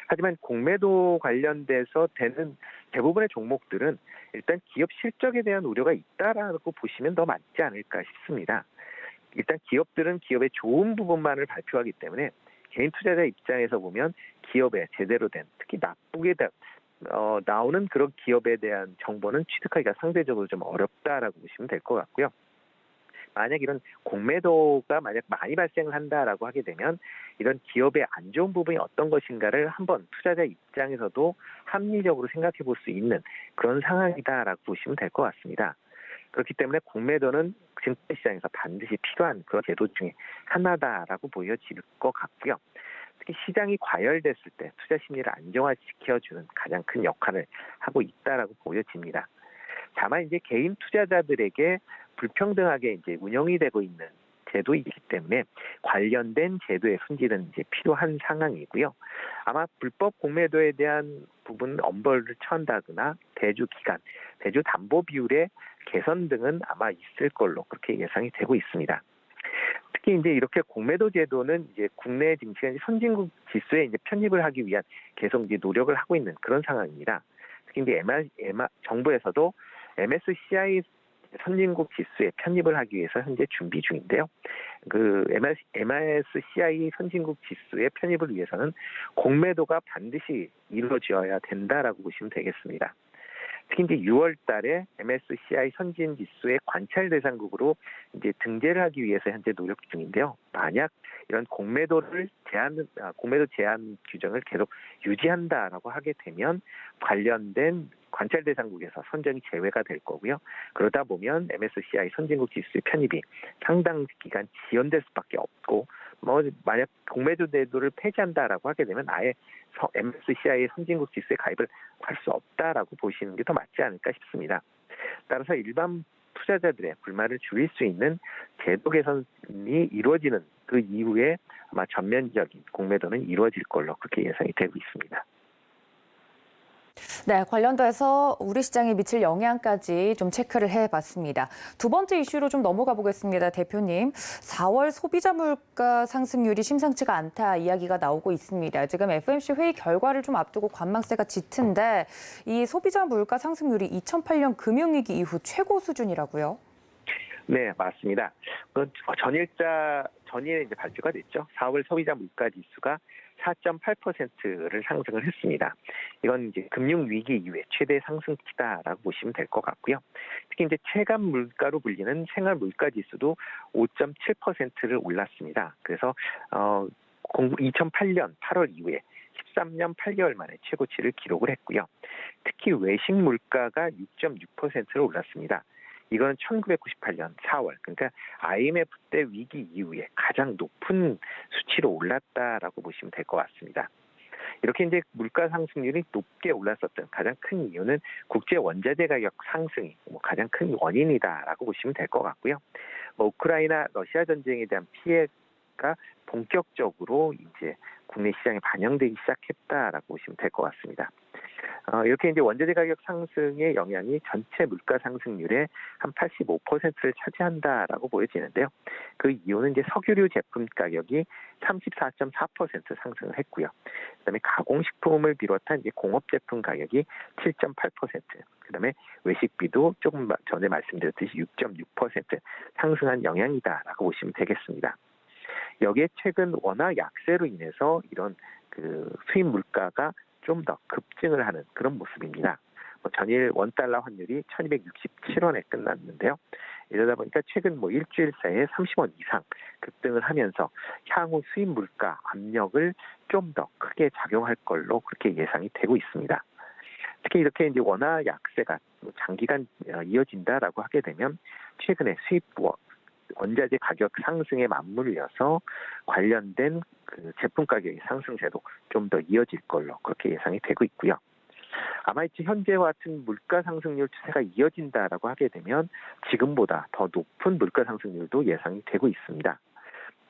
하지만 공매도 관련돼서 되는 대부분의 종목들은 일단 기업 실적에 대한 우려가 있다라고 보시면 더 맞지 않을까 싶습니다. 일단 기업들은 기업의 좋은 부분만을 발표하기 때문에 개인 투자자 입장에서 보면 기업에 제대로 된, 특히 나쁘게 나오는 그런 기업에 대한 정보는 취득하기가 상대적으로 좀 어렵다라고 보시면 될 것 같고요. 만약 이런 공매도가 만약 많이 발생을 한다라고 하게 되면 이런 기업의 안 좋은 부분이 어떤 것인가를 한번 투자자 입장에서도 합리적으로 생각해 볼 수 있는 그런 상황이다라고 보시면 될 것 같습니다. 그렇기 때문에 공매도는 증권시장에서 반드시 필요한 그런 제도 중에 하나다라고 보여질 것 같고요. 특히 시장이 과열됐을 때 투자 심리를 안정화시켜주는 가장 큰 역할을 하고 있다라고 보여집니다. 다만 이제 개인 투자자들에게 불평등하게 이제 운영이 되고 있는 제도이기 때문에 관련된 제도의 손질은 이제 필요한 상황이고요. 아마 불법 공매도에 대한 부분 엄벌을 처한다거나 대주 기간, 대주 담보 비율의 개선 등은 아마 있을 걸로 그렇게 예상이 되고 있습니다. 특히 이제 이렇게 공매도 제도는 이제 국내 증시가 이제 선진국 지수에 이제 편입을 하기 위한 계속 이제 노력을 하고 있는 그런 상황입니다. 특히 이제 정부에서도 MSCI 선진국 지수에 편입을 하기 위해서 현재 준비 중인데요. 그 MSCI 선진국 지수에 편입을 위해서는 공매도가 반드시 이루어져야 된다라고 보시면 되겠습니다. 특히 이제 6월 달에 MSCI 선진 지수의 관찰 대상국으로 이제 등재를 하기 위해서 현재 노력 중인데요. 만약 이런 공매도 제한 규정을 계속 유지한다라고 하게 되면 관련된 관찰 대상국에서 선정이 제외가 될 거고요. 그러다 보면 MSCI 선진국 지수의 편입이 상당 기간 지연될 수밖에 없고 뭐 만약 공매도 제도를 폐지한다라고 하게 되면 아예 MSCI 선진국 지수에 가입을 할 수 없다라고 보시는 게 더 맞지 않을까 싶습니다. 따라서 일반 투자자들의 불만을 줄일 수 있는 제도 개선이 이루어지는 그 이후에 아마 전면적인 공매도는 이루어질 걸로 그렇게 예상이 되고 있습니다. 네, 관련돼서 우리 시장에 미칠 영향까지 좀 체크를 해봤습니다. 두 번째 이슈로 좀 넘어가 보겠습니다, 대표님. 4월 소비자 물가 상승률이 심상치가 않다 이야기가 나오고 있습니다. 지금 FOMC 회의 결과를 좀 앞두고 관망세가 짙은데 이 소비자 물가 상승률이 2008년 금융위기 이후 최고 수준이라고요? 네, 맞습니다. 전일에 이제 발표가 됐죠. 4월 소비자 물가 지수가 4.8%를 상승을 했습니다. 이건 이제 금융 위기 이후에 최대 상승치다라고 보시면 될 것 같고요. 특히 이제 체감 물가로 불리는 생활 물가 지수도 5.7%를 올랐습니다. 그래서 2008년 8월 이후에 13년 8개월 만에 최고치를 기록을 했고요. 특히 외식 물가가 6.6%를 올랐습니다. 이거는 1998년 4월, 그러니까 IMF 때 위기 이후에 가장 높은 수치로 올랐다라고 보시면 될 것 같습니다. 이렇게 이제 물가 상승률이 높게 올랐었던 가장 큰 이유는 국제 원자재 가격 상승이 가장 큰 원인이다라고 보시면 될 것 같고요. 우크라이나 러시아 전쟁에 대한 피해가 본격적으로 이제 국내 시장에 반영되기 시작했다라고 보시면 될 것 같습니다. 이렇게 이제 원자재 가격 상승의 영향이 전체 물가 상승률의 한 85%를 차지한다라고 보여지는데요. 그 이유는 이제 석유류 제품 가격이 34.4% 상승을 했고요. 그다음에 가공식품을 비롯한 이제 공업 제품 가격이 7.8%, 그다음에 외식비도 조금 전에 말씀드렸듯이 6.6% 상승한 영향이다라고 보시면 되겠습니다. 여기에 최근 원화 약세로 인해서 이런 그 수입 물가가 좀 더 급증을 하는 그런 모습입니다. 전일 원달러 환율이 1267원에 끝났는데요. 이러다 보니까 최근 일주일 사이에 30원 이상 급등을 하면서 향후 수입 물가 압력을 좀 더 크게 작용할 걸로 그렇게 예상이 되고 있습니다. 특히 이렇게 이제 원화 약세가 장기간 이어진다라고 하게 되면 최근에 수입 원자재 가격 상승에 맞물려서 관련된 그 제품 가격의 상승세도 좀 더 이어질 걸로 그렇게 예상이 되고 있고요. 아마 이제 현재와 같은 물가 상승률 추세가 이어진다라고 하게 되면 지금보다 더 높은 물가 상승률도 예상이 되고 있습니다.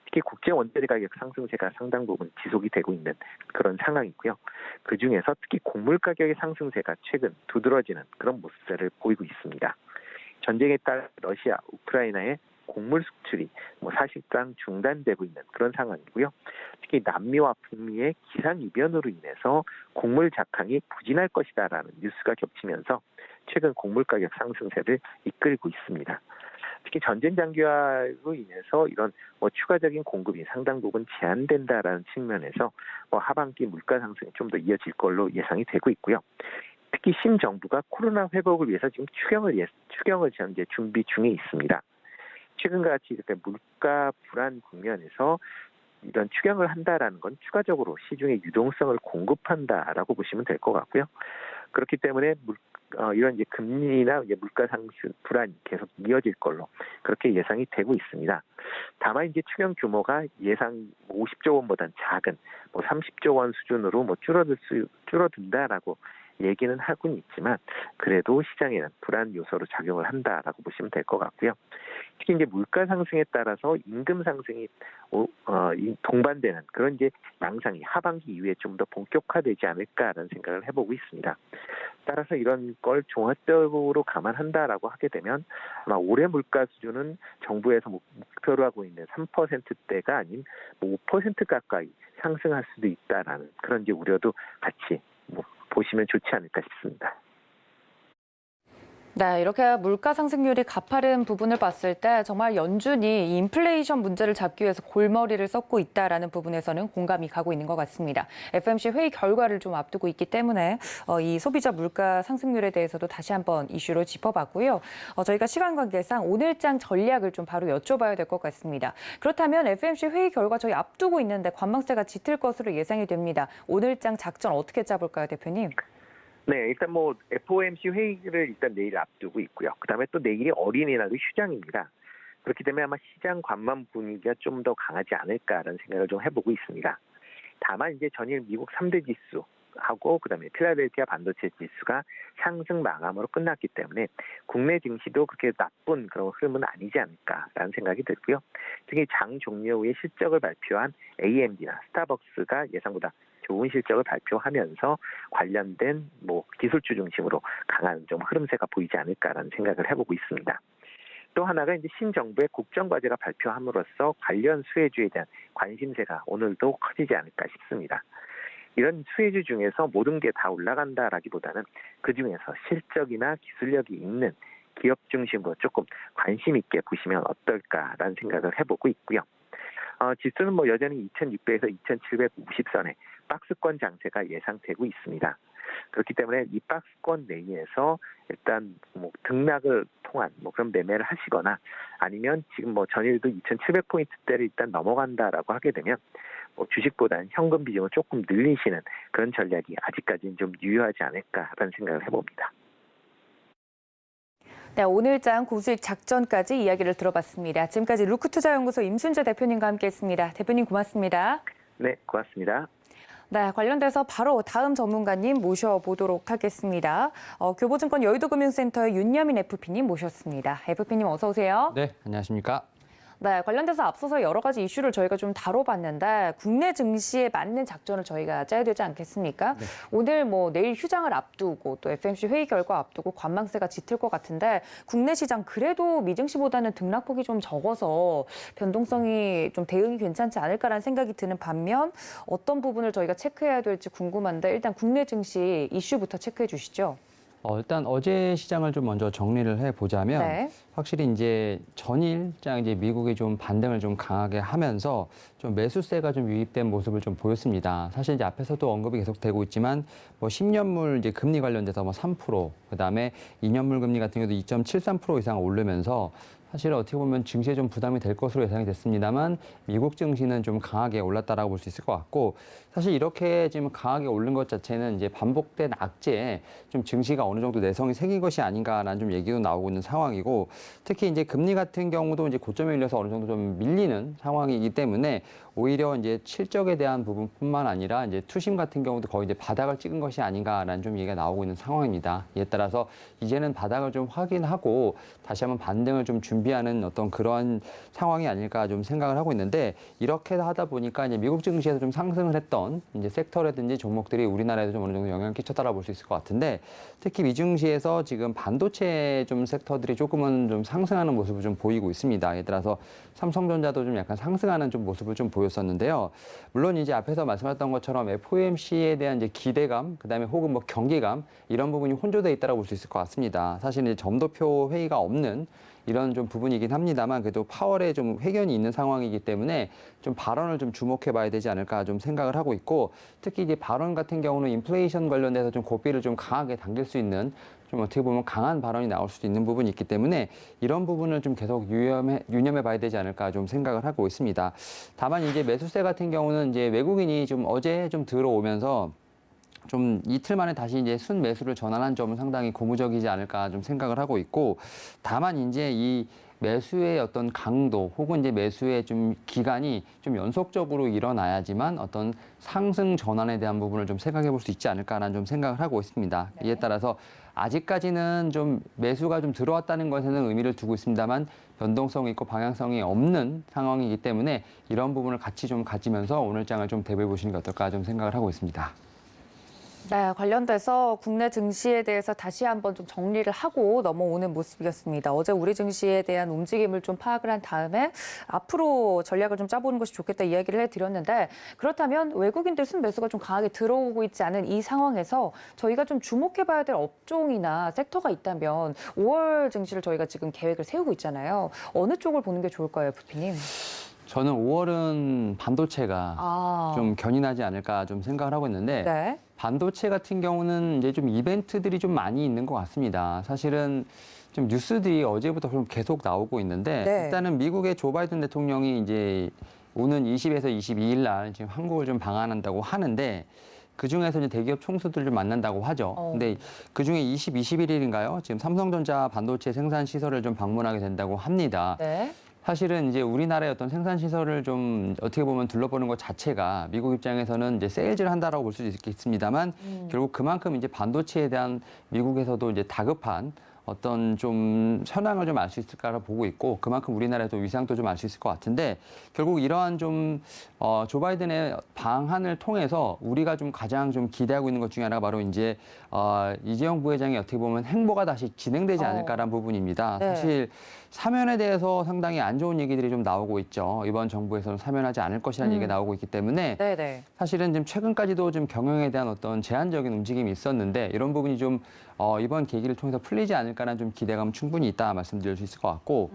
특히 국제 원자재 가격 상승세가 상당 부분 지속이 되고 있는 그런 상황이고요. 그중에서 특히 곡물 가격의 상승세가 최근 두드러지는 그런 모습들을 보이고 있습니다. 전쟁에 따라 러시아, 우크라이나의 곡물 수출이 사실상 중단되고 있는 그런 상황이고요. 특히 남미와 북미의 기상 이변으로 인해서 곡물 작황이 부진할 것이다라는 뉴스가 겹치면서 최근 곡물 가격 상승세를 이끌고 있습니다. 특히 전쟁 장기화로 인해서 이런 추가적인 공급이 상당 부분 제한된다라는 측면에서 하반기 물가 상승이 좀 더 이어질 걸로 예상이 되고 있고요. 특히 신정부가 코로나 회복을 위해서 지금 추경을 현재 준비 중에 있습니다. 최근과 같이 이렇게 물가 불안 국면에서 이런 추경을 한다라는 건 추가적으로 시중에 유동성을 공급한다라고 보시면 될 것 같고요. 그렇기 때문에 이런 이제 금리나 이제 물가 상승 불안이 계속 이어질 걸로 그렇게 예상이 되고 있습니다. 다만 이제 추경 규모가 예상 50조 원보다는 작은 30조 원 수준으로 줄어든다라고 얘기는 하고는 있지만 그래도 시장에는 불안 요소로 작용을 한다라고 보시면 될 것 같고요. 특히 이제 물가 상승에 따라서 임금 상승이 동반되는 그런 이제 양상이 하반기 이후에 좀 더 본격화되지 않을까라는 생각을 해보고 있습니다. 따라서 이런 걸 종합적으로 감안한다라고 하게 되면 아마 올해 물가 수준은 정부에서 목표로 하고 있는 3%대가 아닌 5% 가까이 상승할 수도 있다라는 그런 이제 우려도 같이 보시면 좋지 않을까 싶습니다. 네, 이렇게 물가 상승률이 가파른 부분을 봤을 때 정말 연준이 이 인플레이션 문제를 잡기 위해서 골머리를 썩고 있다라는 부분에서는 공감이 가고 있는 것 같습니다. FOMC 회의 결과를 좀 앞두고 있기 때문에 이 소비자 물가 상승률에 대해서도 다시 한번 이슈로 짚어봤고요. 저희가 시간 관계상 오늘장 전략을 좀 바로 여쭤봐야 될 것 같습니다. 그렇다면 FOMC 회의 결과 저희 앞두고 있는데 관망세가 짙을 것으로 예상이 됩니다. 오늘장 작전 어떻게 짜볼까요, 대표님? 네, 일단 FOMC 회의를 일단 내일 앞두고 있고요. 그다음에 또 내일이 어린이날의 휴장입니다. 그렇기 때문에 아마 시장 관망 분위기가 좀 더 강하지 않을까라는 생각을 좀 해보고 있습니다. 다만 이제 전일 미국 3대 지수 하고 그다음에 필라델피아 반도체 지수가 상승 마감으로 끝났기 때문에 국내 증시도 그렇게 나쁜 그런 흐름은 아니지 않을까라는 생각이 들고요. 특히 장 종료 후에 실적을 발표한 AMD나 스타벅스가 예상보다 좋은 실적을 발표하면서 관련된 기술주 중심으로 강한 좀 흐름세가 보이지 않을까라는 생각을 해보고 있습니다. 또 하나가 이제 신정부의 국정과제가 발표함으로써 관련 수혜주에 대한 관심세가 오늘도 커지지 않을까 싶습니다. 이런 수혜주 중에서 모든 게 다 올라간다라기보다는 그중에서 실적이나 기술력이 있는 기업 중심으로 조금 관심 있게 보시면 어떨까라는 생각을 해보고 있고요. 지수는 여전히 2,600에서 2,750선의 박스권 장세가 예상되고 있습니다. 그렇기 때문에 이 박스권 내에서 일단 등락을 통한 그런 매매를 하시거나 아니면 지금 전일도 2,700포인트대를 일단 넘어간다라고 하게 되면 주식보다는 현금 비중을 조금 늘리시는 그런 전략이 아직까지는 좀 유효하지 않을까라는 생각을 해봅니다. 네, 오늘장 고수익 작전까지 이야기를 들어봤습니다. 지금까지 루크투자연구소 임순재 대표님과 함께했습니다. 대표님 고맙습니다. 네, 고맙습니다. 네, 관련돼서 바로 다음 전문가님 모셔보도록 하겠습니다. 교보증권 여의도금융센터의 윤여민 FP님 모셨습니다. FP님 어서 오세요. 네, 안녕하십니까. 네, 관련돼서 앞서서 여러 가지 이슈를 저희가 좀 다뤄봤는데 국내 증시에 맞는 작전을 저희가 짜야 되지 않겠습니까? 네. 오늘 내일 휴장을 앞두고 또 FMC 회의 결과 앞두고 관망세가 짙을 것 같은데 국내 시장 그래도 미증시보다는 등락폭이 좀 적어서 변동성이 좀 대응이 괜찮지 않을까라는 생각이 드는 반면 어떤 부분을 저희가 체크해야 될지 궁금한데 일단 국내 증시 이슈부터 체크해 주시죠. 일단 어제 시장을 좀 먼저 정리를 해보자면 네. 확실히 이제 전일장 이제 미국이 좀 반등을 좀 강하게 하면서 좀 매수세가 좀 유입된 모습을 좀 보였습니다. 사실 이제 앞에서도 언급이 계속되고 있지만 10년물 이제 금리 관련돼서 3%, 그다음에 2년물 금리 같은 경우도 2.73% 이상 오르면서 사실 어떻게 보면 증시에 좀 부담이 될 것으로 예상이 됐습니다만 미국 증시는 좀 강하게 올랐다라고 볼 수 있을 것 같고 사실 이렇게 지금 강하게 오른 것 자체는 이제 반복된 악재에 좀 증시가 어느 정도 내성이 생긴 것이 아닌가라는 좀 얘기도 나오고 있는 상황이고 특히 이제 금리 같은 경우도 이제 고점에 밀려서 어느 정도 좀 밀리는 상황이기 때문에 오히려 이제 실적에 대한 부분뿐만 아니라 이제 투심 같은 경우도 거의 이제 바닥을 찍은 것이 아닌가라는 좀 얘기가 나오고 있는 상황입니다. 이에 따라서 이제는 바닥을 좀 확인하고 다시 한번 반등을 좀 준비하는 어떤 그런 상황이 아닐까 좀 생각을 하고 있는데 이렇게 하다 보니까 이제 미국 증시에서 좀 상승을 했던 이제 섹터라든지 종목들이 우리나라에도 좀 어느 정도 영향을 끼쳤다라고 볼 수 있을 것 같은데 특히 미증시에서 지금 반도체 좀 섹터들이 조금은 좀 상승하는 모습을 좀 보이고 있습니다. 예를 들어서 삼성전자도 좀 약간 상승하는 좀 모습을 좀 보였었는데요. 물론 이제 앞에서 말씀하셨던 것처럼 FOMC에 대한 이제 기대감, 그다음에 혹은 경계감 이런 부분이 혼조돼 있다라고 볼 수 있을 것 같습니다. 사실 이제 점도표 회의가 없는 이런 좀 부분이긴 합니다만 그래도 파월에 좀 회견이 있는 상황이기 때문에 좀 발언을 좀 주목해 봐야 되지 않을까 좀 생각을 하고 있고 특히 이제 발언 같은 경우는 인플레이션 관련돼서 좀 고비를 좀 강하게 당길 수 있는 좀 어떻게 보면 강한 발언이 나올 수도 있는 부분이 있기 때문에 이런 부분을 좀 계속 유념해 봐야 되지 않을까 좀 생각을 하고 있습니다. 다만 이제 매수세 같은 경우는 이제 외국인이 좀 어제 좀 들어오면서 좀 이틀 만에 다시 이제 순매수를 전환한 점은 상당히 고무적이지 않을까 좀 생각을 하고 있고 다만 이제 이 매수의 어떤 강도 혹은 이제 매수의 좀 기간이 좀 연속적으로 일어나야지만 어떤 상승 전환에 대한 부분을 좀 생각해 볼 수 있지 않을까라는 좀 생각을 하고 있습니다. 이에 따라서 아직까지는 좀 매수가 좀 들어왔다는 것에는 의미를 두고 있습니다만 변동성이 있고 방향성이 없는 상황이기 때문에 이런 부분을 같이 좀 가지면서 오늘 장을 좀 대비해 보시는 게 어떨까 좀 생각을 하고 있습니다. 네, 관련돼서 국내 증시에 대해서 다시 한번 좀 정리를 하고 넘어오는 모습이었습니다. 어제 우리 증시에 대한 움직임을 좀 파악을 한 다음에 앞으로 전략을 좀 짜보는 것이 좋겠다 이야기를 해드렸는데 그렇다면 외국인들 순매수가 좀 강하게 들어오고 있지 않은 이 상황에서 저희가 좀 주목해봐야 될 업종이나 섹터가 있다면 5월 증시를 저희가 지금 계획을 세우고 있잖아요. 어느 쪽을 보는 게 좋을까요, 부피님? 저는 5월은 반도체가 좀 견인하지 않을까 좀 생각을 하고 있는데 네. 반도체 같은 경우는 이제 좀 이벤트들이 좀 많이 있는 것 같습니다. 사실은 좀 뉴스들이 어제부터 좀 계속 나오고 있는데 네. 일단은 미국의 조 바이든 대통령이 이제 오는 20에서 22일 날 지금 한국을 좀 방한한다고 하는데 그 중에서 이제 대기업 총수들을 좀 만난다고 하죠. 근데 그 중에 21일인가요? 지금 삼성전자 반도체 생산 시설을 좀 방문하게 된다고 합니다. 네. 사실은 이제 우리나라의 어떤 생산 시설을 좀 어떻게 보면 둘러보는 것 자체가 미국 입장에서는 이제 세일즈를 한다라고 볼 수도 있겠습니다만 결국 그만큼 이제 반도체에 대한 미국에서도 이제 다급한 어떤 좀 현황을 좀 알 수 있을까라 보고 있고 그만큼 우리나라에도 위상도 좀 알 수 있을 것 같은데 결국 이러한 좀 조 바이든의 방안을 통해서 우리가 좀 가장 좀 기대하고 있는 것 중에 하나가 바로 이제 이재용 부회장이 어떻게 보면 행보가 다시 진행되지 않을까라는 부분입니다. 네. 사실 사면에 대해서 상당히 안 좋은 얘기들이 좀 나오고 있죠. 이번 정부에서는 사면하지 않을 것이라는 얘기가 나오고 있기 때문에 네네. 사실은 지금 최근까지도 좀 경영에 대한 어떤 제한적인 움직임이 있었는데 이런 부분이 좀 이번 계기를 통해서 풀리지 않을까라는 좀 기대감 충분히 있다 말씀드릴 수 있을 것 같고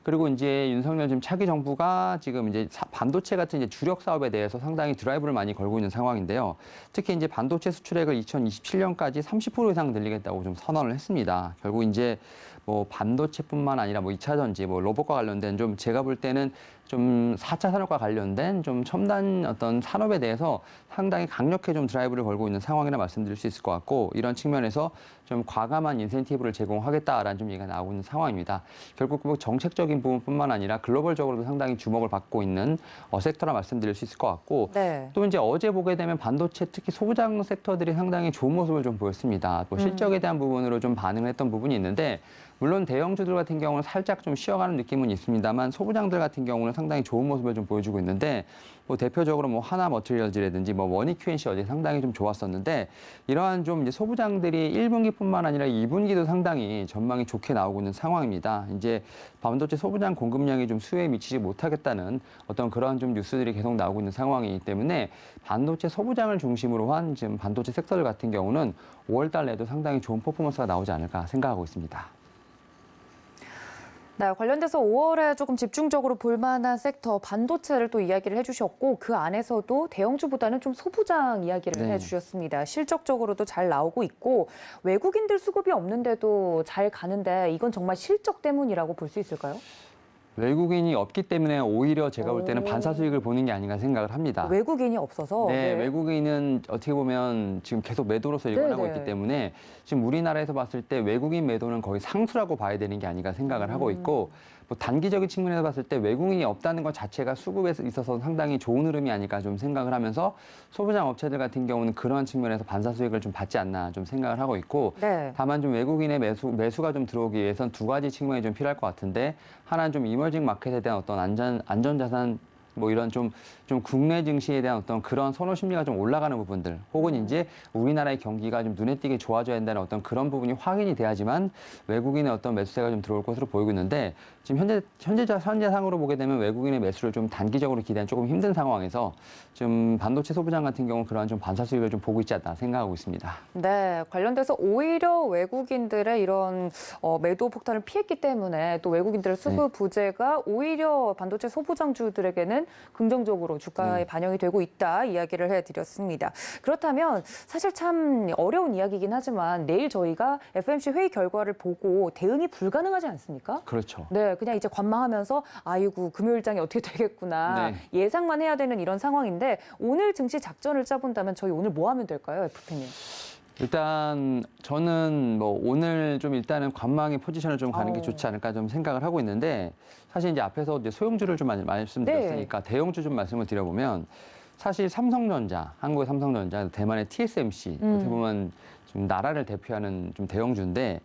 그리고 이제 윤석열 지금 차기 정부가 지금 이제 반도체 같은 이제 주력 사업에 대해서 상당히 드라이브를 많이 걸고 있는 상황인데요. 특히 이제 반도체 수출액을 2027년까지 30% 이상 늘리겠다고 좀 선언을 했습니다. 결국 이제 뭐 반도체뿐만 아니라 뭐 2차 전지, 뭐 로봇과 관련된 좀 제가 볼 때는 좀 4차 산업과 관련된 좀 첨단 어떤 산업에 대해서 상당히 강력하게 좀 드라이브를 걸고 있는 상황이라 말씀드릴 수 있을 것 같고 이런 측면에서 좀 과감한 인센티브를 제공하겠다라는 좀 얘기가 나오고 있는 상황입니다. 결국 뭐 정책적인 부분뿐만 아니라 글로벌적으로도 상당히 주목을 받고 있는 섹터라 말씀드릴 수 있을 것 같고 네. 또 이제 어제 보게 되면 반도체 특히 소부장 섹터들이 상당히 좋은 모습을 좀 보였습니다. 뭐 실적에 대한 부분으로 좀 반응을 했던 부분이 있는데 물론 대형주들 같은 경우는 살짝 좀 쉬어가는 느낌은 있습니다만 소부장들 같은 경우는 상당히 좋은 모습을 좀 보여주고 있는데 뭐 대표적으로 뭐 하나 머티리얼즈라든지 뭐 원익 QNC 어제 상당히 좀 좋았었는데 이러한 좀 이제 소부장들이 1분기뿐만 아니라 2분기도 상당히 전망이 좋게 나오고 있는 상황입니다. 이제 반도체 소부장 공급량이 좀 수요에 미치지 못하겠다는 어떤 그러한 좀 뉴스들이 계속 나오고 있는 상황이기 때문에 반도체 소부장을 중심으로 한 지금 반도체 섹터들 같은 경우는 5월 달 내도 상당히 좋은 퍼포먼스가 나오지 않을까 생각하고 있습니다. 네, 관련돼서 5월에 조금 집중적으로 볼 만한 섹터 반도체를 또 이야기를 해주셨고 그 안에서도 대형주보다는 좀 소부장 이야기를 네. 해주셨습니다. 실적적으로도 잘 나오고 있고 외국인들 수급이 없는데도 잘 가는데 이건 정말 실적 때문이라고 볼 수 있을까요? 외국인이 없기 때문에 오히려 제가 볼 때는 반사 수익을 보는 게 아닌가 생각을 합니다. 외국인이 없어서. 네, 외국인은 어떻게 보면 지금 계속 매도로서 일관하고 네네. 있기 때문에 지금 우리나라에서 봤을 때 외국인 매도는 거의 상수라고 봐야 되는 게 아닌가 생각을 하고 있고 뭐 단기적인 측면에서 봤을 때 외국인이 없다는 것 자체가 수급에 있어서 상당히 좋은 흐름이 아닐까 좀 생각을 하면서 소부장 업체들 같은 경우는 그런 측면에서 반사 수익을 좀 받지 않나 좀 생각을 하고 있고 네. 다만 좀 외국인의 매수가 좀 들어오기 위해선 두 가지 측면이 좀 필요할 것 같은데 하나는 좀 이머징 마켓에 대한 어떤 안전자산 뭐 이런 좀 국내 증시에 대한 어떤 그런 선호 심리가 좀 올라가는 부분들 혹은 이제 우리나라의 경기가 좀 눈에 띄게 좋아져야 한다는 어떤 그런 부분이 확인이 돼야지만 외국인의 어떤 매수세가 좀 들어올 것으로 보이고 있는데 지금 현재상으로 보게 되면 외국인의 매수를 좀 단기적으로 기대하는 조금 힘든 상황에서 좀 반도체 소부장 같은 경우는 그러한 좀 반사 수익을 좀 보고 있지 않나 생각하고 있습니다. 네, 관련돼서 오히려 외국인들의 이런 매도 폭탄을 피했기 때문에 또 외국인들의 수급 부재가 오히려 반도체 소부장주들에게는 긍정적으로 주가에 반영이 되고 있다 이야기를 해드렸습니다. 그렇다면 사실 참 어려운 이야기이긴 하지만 내일 저희가 FOMC 회의 결과를 보고 대응이 불가능하지 않습니까? 그렇죠. 네, 그냥 이제 관망하면서 아이고 금요일장이 어떻게 되겠구나 네. 예상만 해야 되는 이런 상황인데 오늘 증시 작전을 짜본다면 저희 오늘 뭐 하면 될까요, FP님? 일단 저는 뭐 오늘 좀 일단은 관망의 포지션을 좀 가는 게 어. 좋지 않을까 좀 생각을 하고 있는데 사실 이제 앞에서 이제 소형주를 좀 말씀드렸으니까 대형주 좀 말씀을 드려보면 사실 삼성전자, 한국의 삼성전자, 대만의 TSMC 어떻게 보면 좀 나라를 대표하는 좀 대형주인데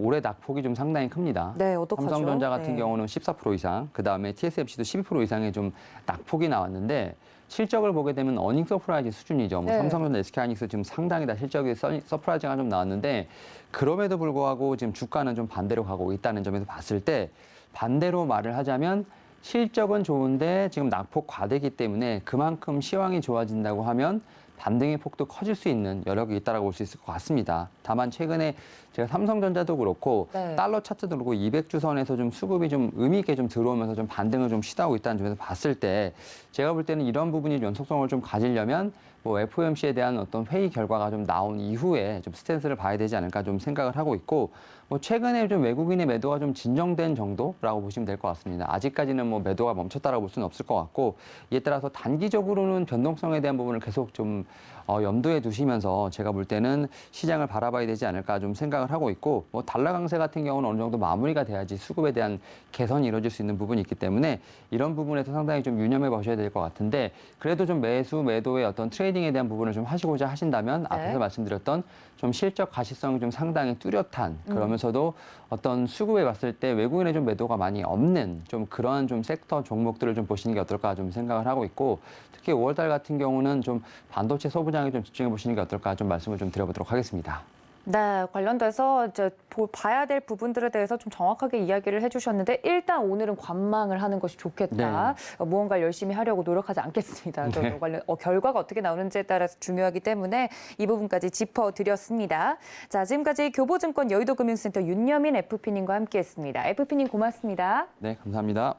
올해 낙폭이 좀 상당히 큽니다. 네, 어떡하죠? 삼성전자 같은 네. 경우는 14% 이상, 그 다음에 TSMC도 12% 이상의 좀 낙폭이 나왔는데 실적을 보게 되면 어닝 서프라이즈 수준이죠. 뭐 네. 삼성전자, SK하이닉스 지금 상당히 다 실적이 서프라이즈가 좀 나왔는데 그럼에도 불구하고 지금 주가는 좀 반대로 가고 있다는 점에서 봤을 때 반대로 말을 하자면 실적은 좋은데 지금 낙폭 과대기 때문에 그만큼 시황이 좋아진다고 하면 반등의 폭도 커질 수 있는 여력이 있다고 볼 수 있을 것 같습니다. 다만 최근에 제가 삼성전자도 그렇고 네. 달러 차트도 그렇고 200주 선에서 좀 수급이 좀 의미 있게 좀 들어오면서 좀 반등을 좀 시도하고 있다는 점에서 봤을 때 제가 볼 때는 이런 부분이 연속성을 좀 가지려면 뭐 FOMC에 대한 어떤 회의 결과가 좀 나온 이후에 좀 스탠스를 봐야 되지 않을까 좀 생각을 하고 있고 뭐 최근에 좀 외국인의 매도가 좀 진정된 정도라고 보시면 될 것 같습니다. 아직까지는 뭐 매도가 멈췄다라고 볼 수는 없을 것 같고 이에 따라서 단기적으로는 변동성에 대한 부분을 계속 좀 염두에 두시면서 제가 볼 때는 시장을 바라봐야 되지 않을까 좀 생각을 하고 있고 뭐 달러 강세 같은 경우는 어느 정도 마무리가 돼야지 수급에 대한 개선이 이루어질 수 있는 부분이 있기 때문에 이런 부분에서 상당히 좀 유념해 보셔야 될 것 같은데 그래도 좀 매수 매도의 어떤 트레이딩에 대한 부분을 좀 하시고자 하신다면 앞에서 말씀드렸던 좀 실적 가시성이 좀 상당히 뚜렷한 그러면서도 어떤 수급에 봤을 때 외국인의 좀 매도가 많이 없는 좀 그런 좀 섹터 종목들을 좀 보시는 게 어떨까 좀 생각을 하고 있고 특히 5월달 같은 경우는 좀 반도체 소부장에 좀 집중해 보시는 게 어떨까 좀 말씀을 좀 드려보도록 하겠습니다. 네, 관련돼서 이제 봐야 될 부분들에 대해서 좀 정확하게 이야기를 해주셨는데 일단 오늘은 관망을 하는 것이 좋겠다. 무언가를 열심히 하려고 노력하지 않겠습니다. 네. 관련 결과가 어떻게 나오는지에 따라서 중요하기 때문에 이 부분까지 짚어드렸습니다. 자, 지금까지 교보증권 여의도금융센터 윤여민 FP님과 함께했습니다. FP님 고맙습니다. 네, 감사합니다.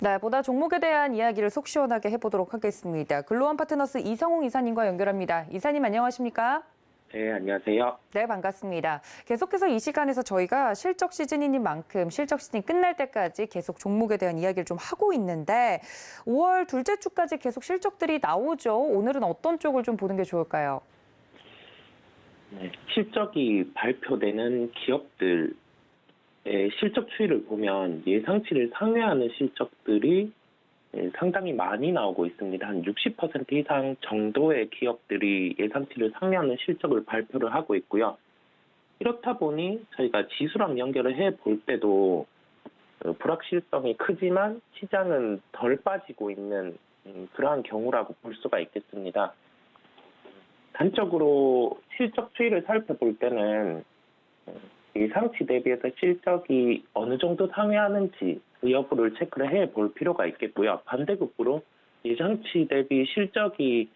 네, 보다 종목에 대한 이야기를 속 시원하게 해보도록 하겠습니다. 글로원 파트너스 이성웅 이사님과 연결합니다. 이사님 안녕하십니까? 네, 안녕하세요. 네, 반갑습니다. 계속해서 이 시간에서 저희가 실적 시즌인 만큼 실적 시즌이 끝날 때까지 계속 종목에 대한 이야기를 좀 하고 있는데 5월 둘째 주까지 계속 실적들이 나오죠. 오늘은 어떤 쪽을 좀 보는 게 좋을까요? 네, 실적이 발표되는 기업들의 실적 추이를 보면 예상치를 상회하는 실적들이 상당히 많이 나오고 있습니다. 한 60% 이상 정도의 기업들이 예상치를 상회하는 실적을 발표를 하고 있고요. 이렇다 보니 저희가 지수랑 연결을 해볼 때도 불확실성이 크지만 시장은 덜 빠지고 있는 그러한 경우라고 볼 수가 있겠습니다. 단적으로 실적 추이를 살펴볼 때는 예상치 대비해서 실적이 어느 정도 상회하는지 그 여부를 체크를 해볼 필요가 있겠고요. 반대급부로 예상치 대비 실적이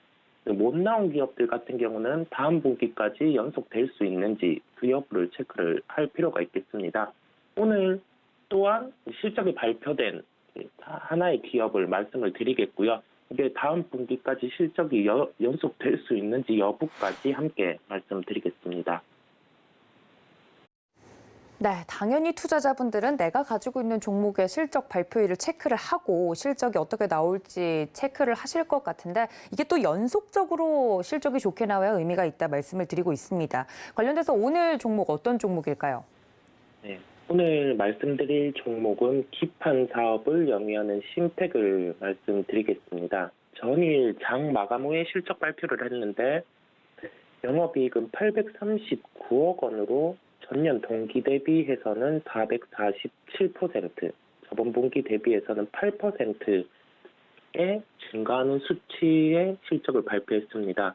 못 나온 기업들 같은 경우는 다음 분기까지 연속될 수 있는지 그 여부를 체크를 할 필요가 있겠습니다. 오늘 또한 실적이 발표된 하나의 기업을 말씀을 드리겠고요. 이게 다음 분기까지 실적이 연속될 수 있는지 여부까지 함께 말씀드리겠습니다. 네, 당연히 투자자분들은 내가 가지고 있는 종목의 실적 발표일을 체크를 하고 실적이 어떻게 나올지 체크를 하실 것 같은데 이게 또 연속적으로 실적이 좋게 나와야 의미가 있다 말씀을 드리고 있습니다. 관련돼서 오늘 종목 어떤 종목일까요? 네, 오늘 말씀드릴 종목은 기판 사업을 영위하는 심텍을 말씀드리겠습니다. 전일 장 마감 후에 실적 발표를 했는데 영업이익은 839억 원으로 전년 동기 대비해서는 447%, 저번 분기 대비해서는 8%의 증가하는 수치의 실적을 발표했습니다.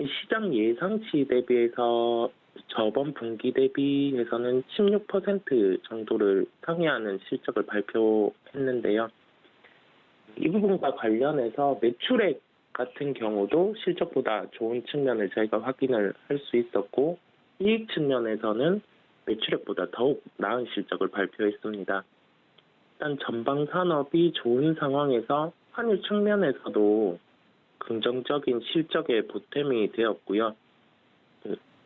시장 예상치 대비해서 저번 분기 대비해서는 16% 정도를 상회하는 실적을 발표했는데요. 이 부분과 관련해서 매출액 같은 경우도 실적보다 좋은 측면을 저희가 확인을 할 수 있었고 이익 측면에서는 매출액보다 더욱 나은 실적을 발표했습니다. 일단 전방 산업이 좋은 상황에서 환율 측면에서도 긍정적인 실적의 보탬이 되었고요.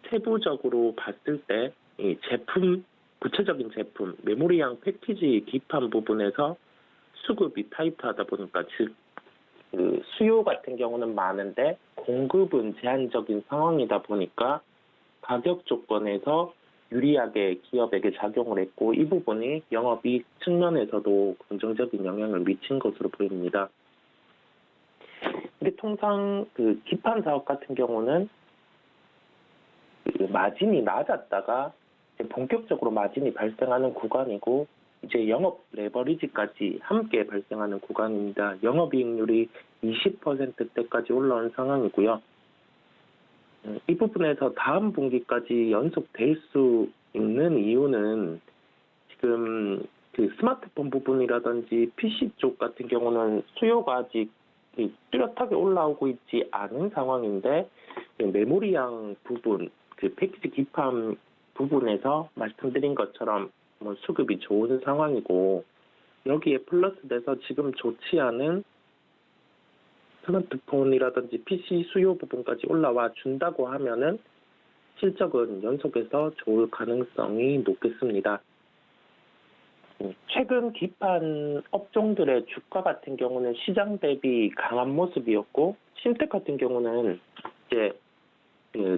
세부적으로 봤을 때 이 제품, 구체적인 제품, 메모리형 패키지 기판 부분에서 수급이 타이트하다 보니까 즉 수요 같은 경우는 많은데 공급은 제한적인 상황이다 보니까 가격 조건에서 유리하게 기업에게 작용을 했고 이 부분이 영업이익 측면에서도 긍정적인 영향을 미친 것으로 보입니다. 근데 통상 그 기판 사업 같은 경우는 마진이 낮았다가 본격적으로 마진이 발생하는 구간이고 이제 영업 레버리지까지 함께 발생하는 구간입니다. 영업이익률이 20%대까지 올라온 상황이고요. 이 부분에서 다음 분기까지 연속될 수 있는 이유는 지금 그 스마트폰 부분이라든지 PC 쪽 같은 경우는 수요가 아직 뚜렷하게 올라오고 있지 않은 상황인데 메모리형 부분, 그 패키지 기판 부분에서 말씀드린 것처럼 뭐 수급이 좋은 상황이고 여기에 플러스돼서 지금 좋지 않은 스마트폰이라든지 PC 수요 부분까지 올라와 준다고 하면은 실적은 연속해서 좋을 가능성이 높겠습니다. 최근 기판 업종들의 주가 같은 경우는 시장 대비 강한 모습이었고, 심텍 같은 경우는 이제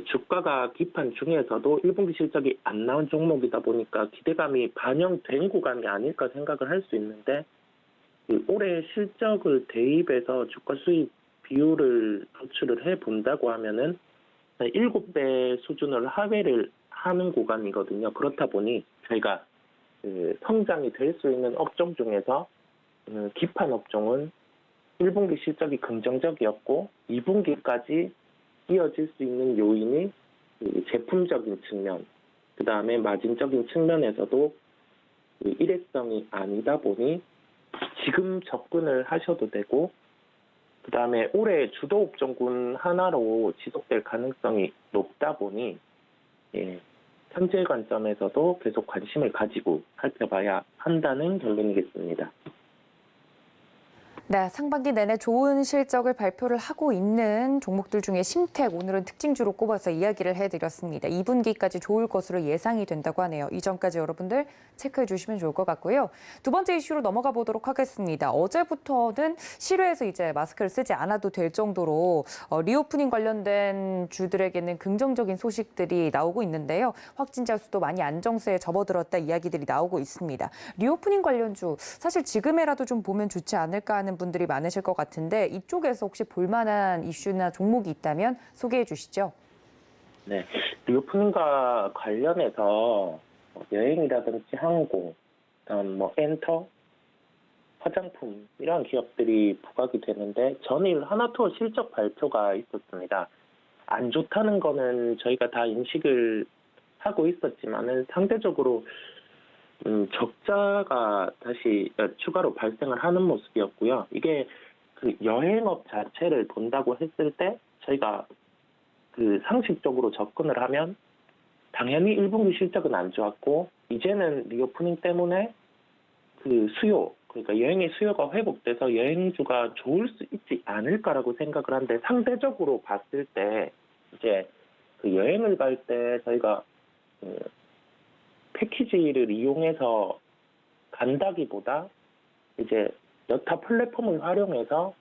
주가가 기판 중에서도 1분기 실적이 안 나온 종목이다 보니까 기대감이 반영된 구간이 아닐까 생각을 할 수 있는데, 올해 실적을 대입해서 주가 수익 비율을 도출을 해 본다고 하면은 7배 수준을 하회를 하는 구간이거든요. 그렇다 보니 저희가 성장이 될 수 있는 업종 중에서 기판 업종은 1분기 실적이 긍정적이었고 2분기까지 이어질 수 있는 요인이 제품적인 측면, 그 다음에 마진적인 측면에서도 일회성이 아니다 보니 지금 접근을 하셔도 되고, 그 다음에 올해 주도 업종군 하나로 지속될 가능성이 높다 보니 현재 관점에서도 계속 관심을 가지고 살펴봐야 한다는 결론이겠습니다. 네, 상반기 내내 좋은 실적을 발표를 하고 있는 종목들 중에 심텍 오늘은 특징주로 꼽아서 이야기를 해드렸습니다. 2분기까지 좋을 것으로 예상이 된다고 하네요. 이전까지 여러분들 체크해 주시면 좋을 것 같고요. 두 번째 이슈로 넘어가 보도록 하겠습니다. 어제부터는 실외에서 이제 마스크를 쓰지 않아도 될 정도로 리오프닝 관련된 주들에게는 긍정적인 소식들이 나오고 있는데요. 확진자 수도 많이 안정세에 접어들었다 이야기들이 나오고 있습니다. 리오프닝 관련주 사실 지금에라도 좀 보면 좋지 않을까 하는 분들이 많으실 것 같은데 이쪽에서 혹시 볼만한 이슈나 종목이 있다면 소개해 주시죠. 네, 리오프닝과 관련해서 여행이라든지 항공, 그다음 엔터, 화장품 이런 기업들이 부각이 되는데 전일 하나투어 실적 발표가 있었습니다. 안 좋다는 거는 저희가 다 인식을 하고 있었지만은 상대적으로 적자가 다시 추가로 발생을 하는 모습이었고요. 이게 그 여행업 자체를 본다고 했을 때 저희가 그 상식적으로 접근을 하면 당연히 1분기 실적은 안 좋았고 이제는 리오프닝 때문에 그 수요, 그러니까 여행의 수요가 회복돼서 여행주가 좋을 수 있지 않을까라고 생각을 하는데 상대적으로 봤을 때 이제 그 여행을 갈 때 저희가 패키지를 이용해서 간다기보다 이제 여타 플랫폼을 활용해서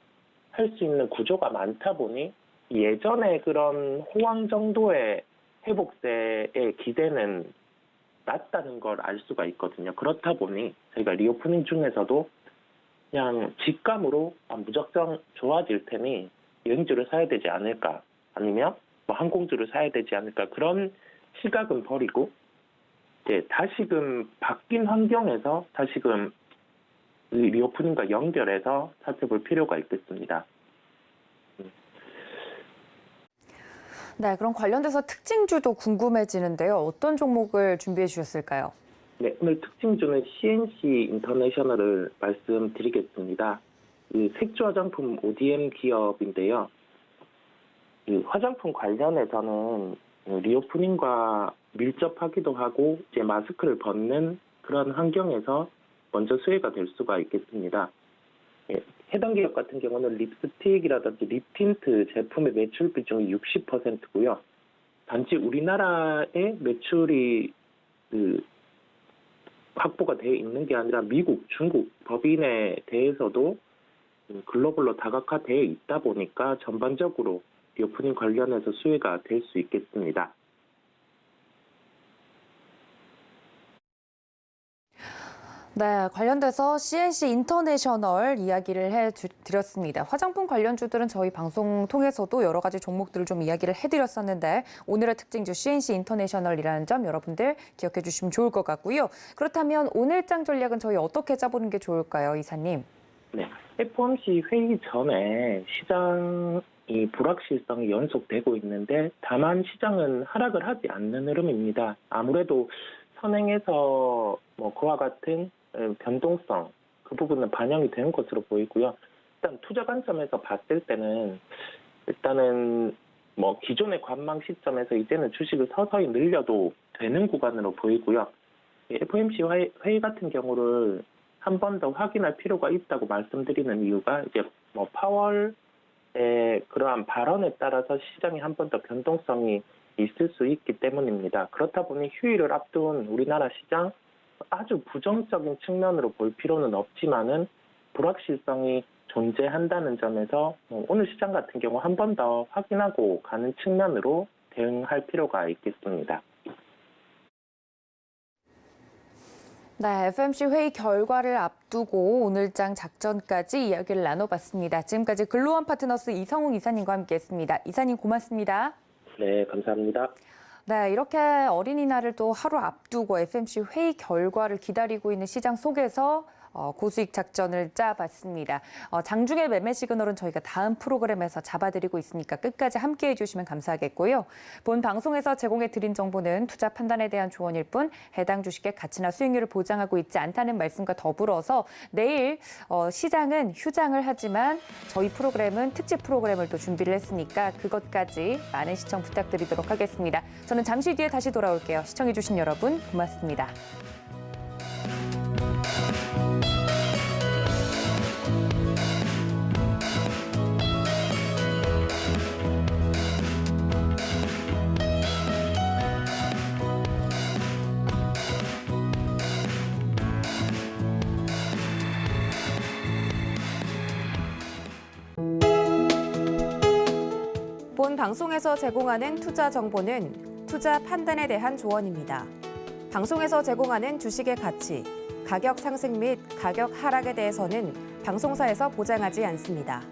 할 수 있는 구조가 많다 보니 예전에 그런 호황 정도의 회복세의 기대는 낮다는 걸 알 수가 있거든요. 그렇다 보니 저희가 리오프닝 중에서도 그냥 직감으로 무작정 좋아질 테니 여행주를 사야 되지 않을까, 아니면 항공주를 사야 되지 않을까, 그런 시각은 버리고 이제 다시금 바뀐 환경에서 다시금 리오프닝과 연결해서 살펴볼 필요가 있겠습니다. 네, 그럼 관련돼서 특징주도 궁금해지는데요. 어떤 종목을 준비해 주셨을까요? 네, 오늘 특징주는 CNC 인터내셔널을 말씀드리겠습니다. 색조 화장품 ODM 기업인데요. 화장품 관련해서는 리오프닝과 밀접하기도 하고 이제 마스크를 벗는 그런 환경에서 먼저 수혜가 될 수가 있겠습니다. 해당 기업 같은 경우는 립스틱이라든지 립틴트 제품의 매출 비중이 60%고요. 단지 우리나라의 매출이 확보가 되어 있는 게 아니라 미국, 중국 법인에 대해서도 글로벌로 다각화되어 있다 보니까 전반적으로 리오프닝 관련해서 수혜가 될 수 있겠습니다. 네, 관련돼서 CNC 인터내셔널 이야기를 해드렸습니다. 화장품 관련주들은 저희 방송 통해서도 여러 가지 종목들을 좀 이야기를 해드렸었는데 오늘의 특징주 CNC 인터내셔널이라는 점 여러분들 기억해 주시면 좋을 것 같고요. 그렇다면 오늘장 전략은 저희 어떻게 짜보는 게 좋을까요, 이사님? 네, FOMC 회의 전에 시장이 불확실성이 연속되고 있는데 다만 시장은 하락을 하지 않는 흐름입니다. 아무래도 선행에서 그와 같은 변동성, 그 부분은 반영이 되는 것으로 보이고요. 일단 투자 관점에서 봤을 때는 일단은 기존의 관망 시점에서 이제는 주식을 서서히 늘려도 되는 구간으로 보이고요. FOMC 회의 같은 경우를 한 번 더 확인할 필요가 있다고 말씀드리는 이유가 이제 파월의 그러한 발언에 따라서 시장이 한 번 더 변동성이 있을 수 있기 때문입니다. 그렇다 보니 휴일을 앞둔 우리나라 시장 아주 부정적인 측면으로 볼 필요는 없지만은 불확실성이 존재한다는 점에서 오늘 시장 같은 경우 한 번 더 확인하고 가는 측면으로 대응할 필요가 있겠습니다. 네, FOMC 회의 결과를 앞두고 오늘장 작전까지 이야기를 나눠봤습니다. 지금까지 글로원 파트너스 이성웅 이사님과 함께했습니다. 이사님 고맙습니다. 네, 감사합니다. 네, 이렇게 어린이날을 또 하루 앞두고 FOMC 회의 결과를 기다리고 있는 시장 속에서 고수익 작전을 짜봤습니다. 장중의 매매 시그널은 저희가 다음 프로그램에서 잡아드리고 있으니까 끝까지 함께해 주시면 감사하겠고요. 본 방송에서 제공해드린 정보는 투자 판단에 대한 조언일 뿐 해당 주식의 가치나 수익률을 보장하고 있지 않다는 말씀과 더불어서 내일 시장은 휴장을 하지만 저희 프로그램은 특집 프로그램을 또 준비를 했으니까 그것까지 많은 시청 부탁드리도록 하겠습니다. 저는 잠시 뒤에 다시 돌아올게요. 시청해 주신 여러분 고맙습니다. 본 방송에서 제공하는 투자 정보는 투자 판단에 대한 조언입니다. 방송에서 제공하는 주식의 가치, 가격 상승 및 가격 하락에 대해서는 방송사에서 보장하지 않습니다.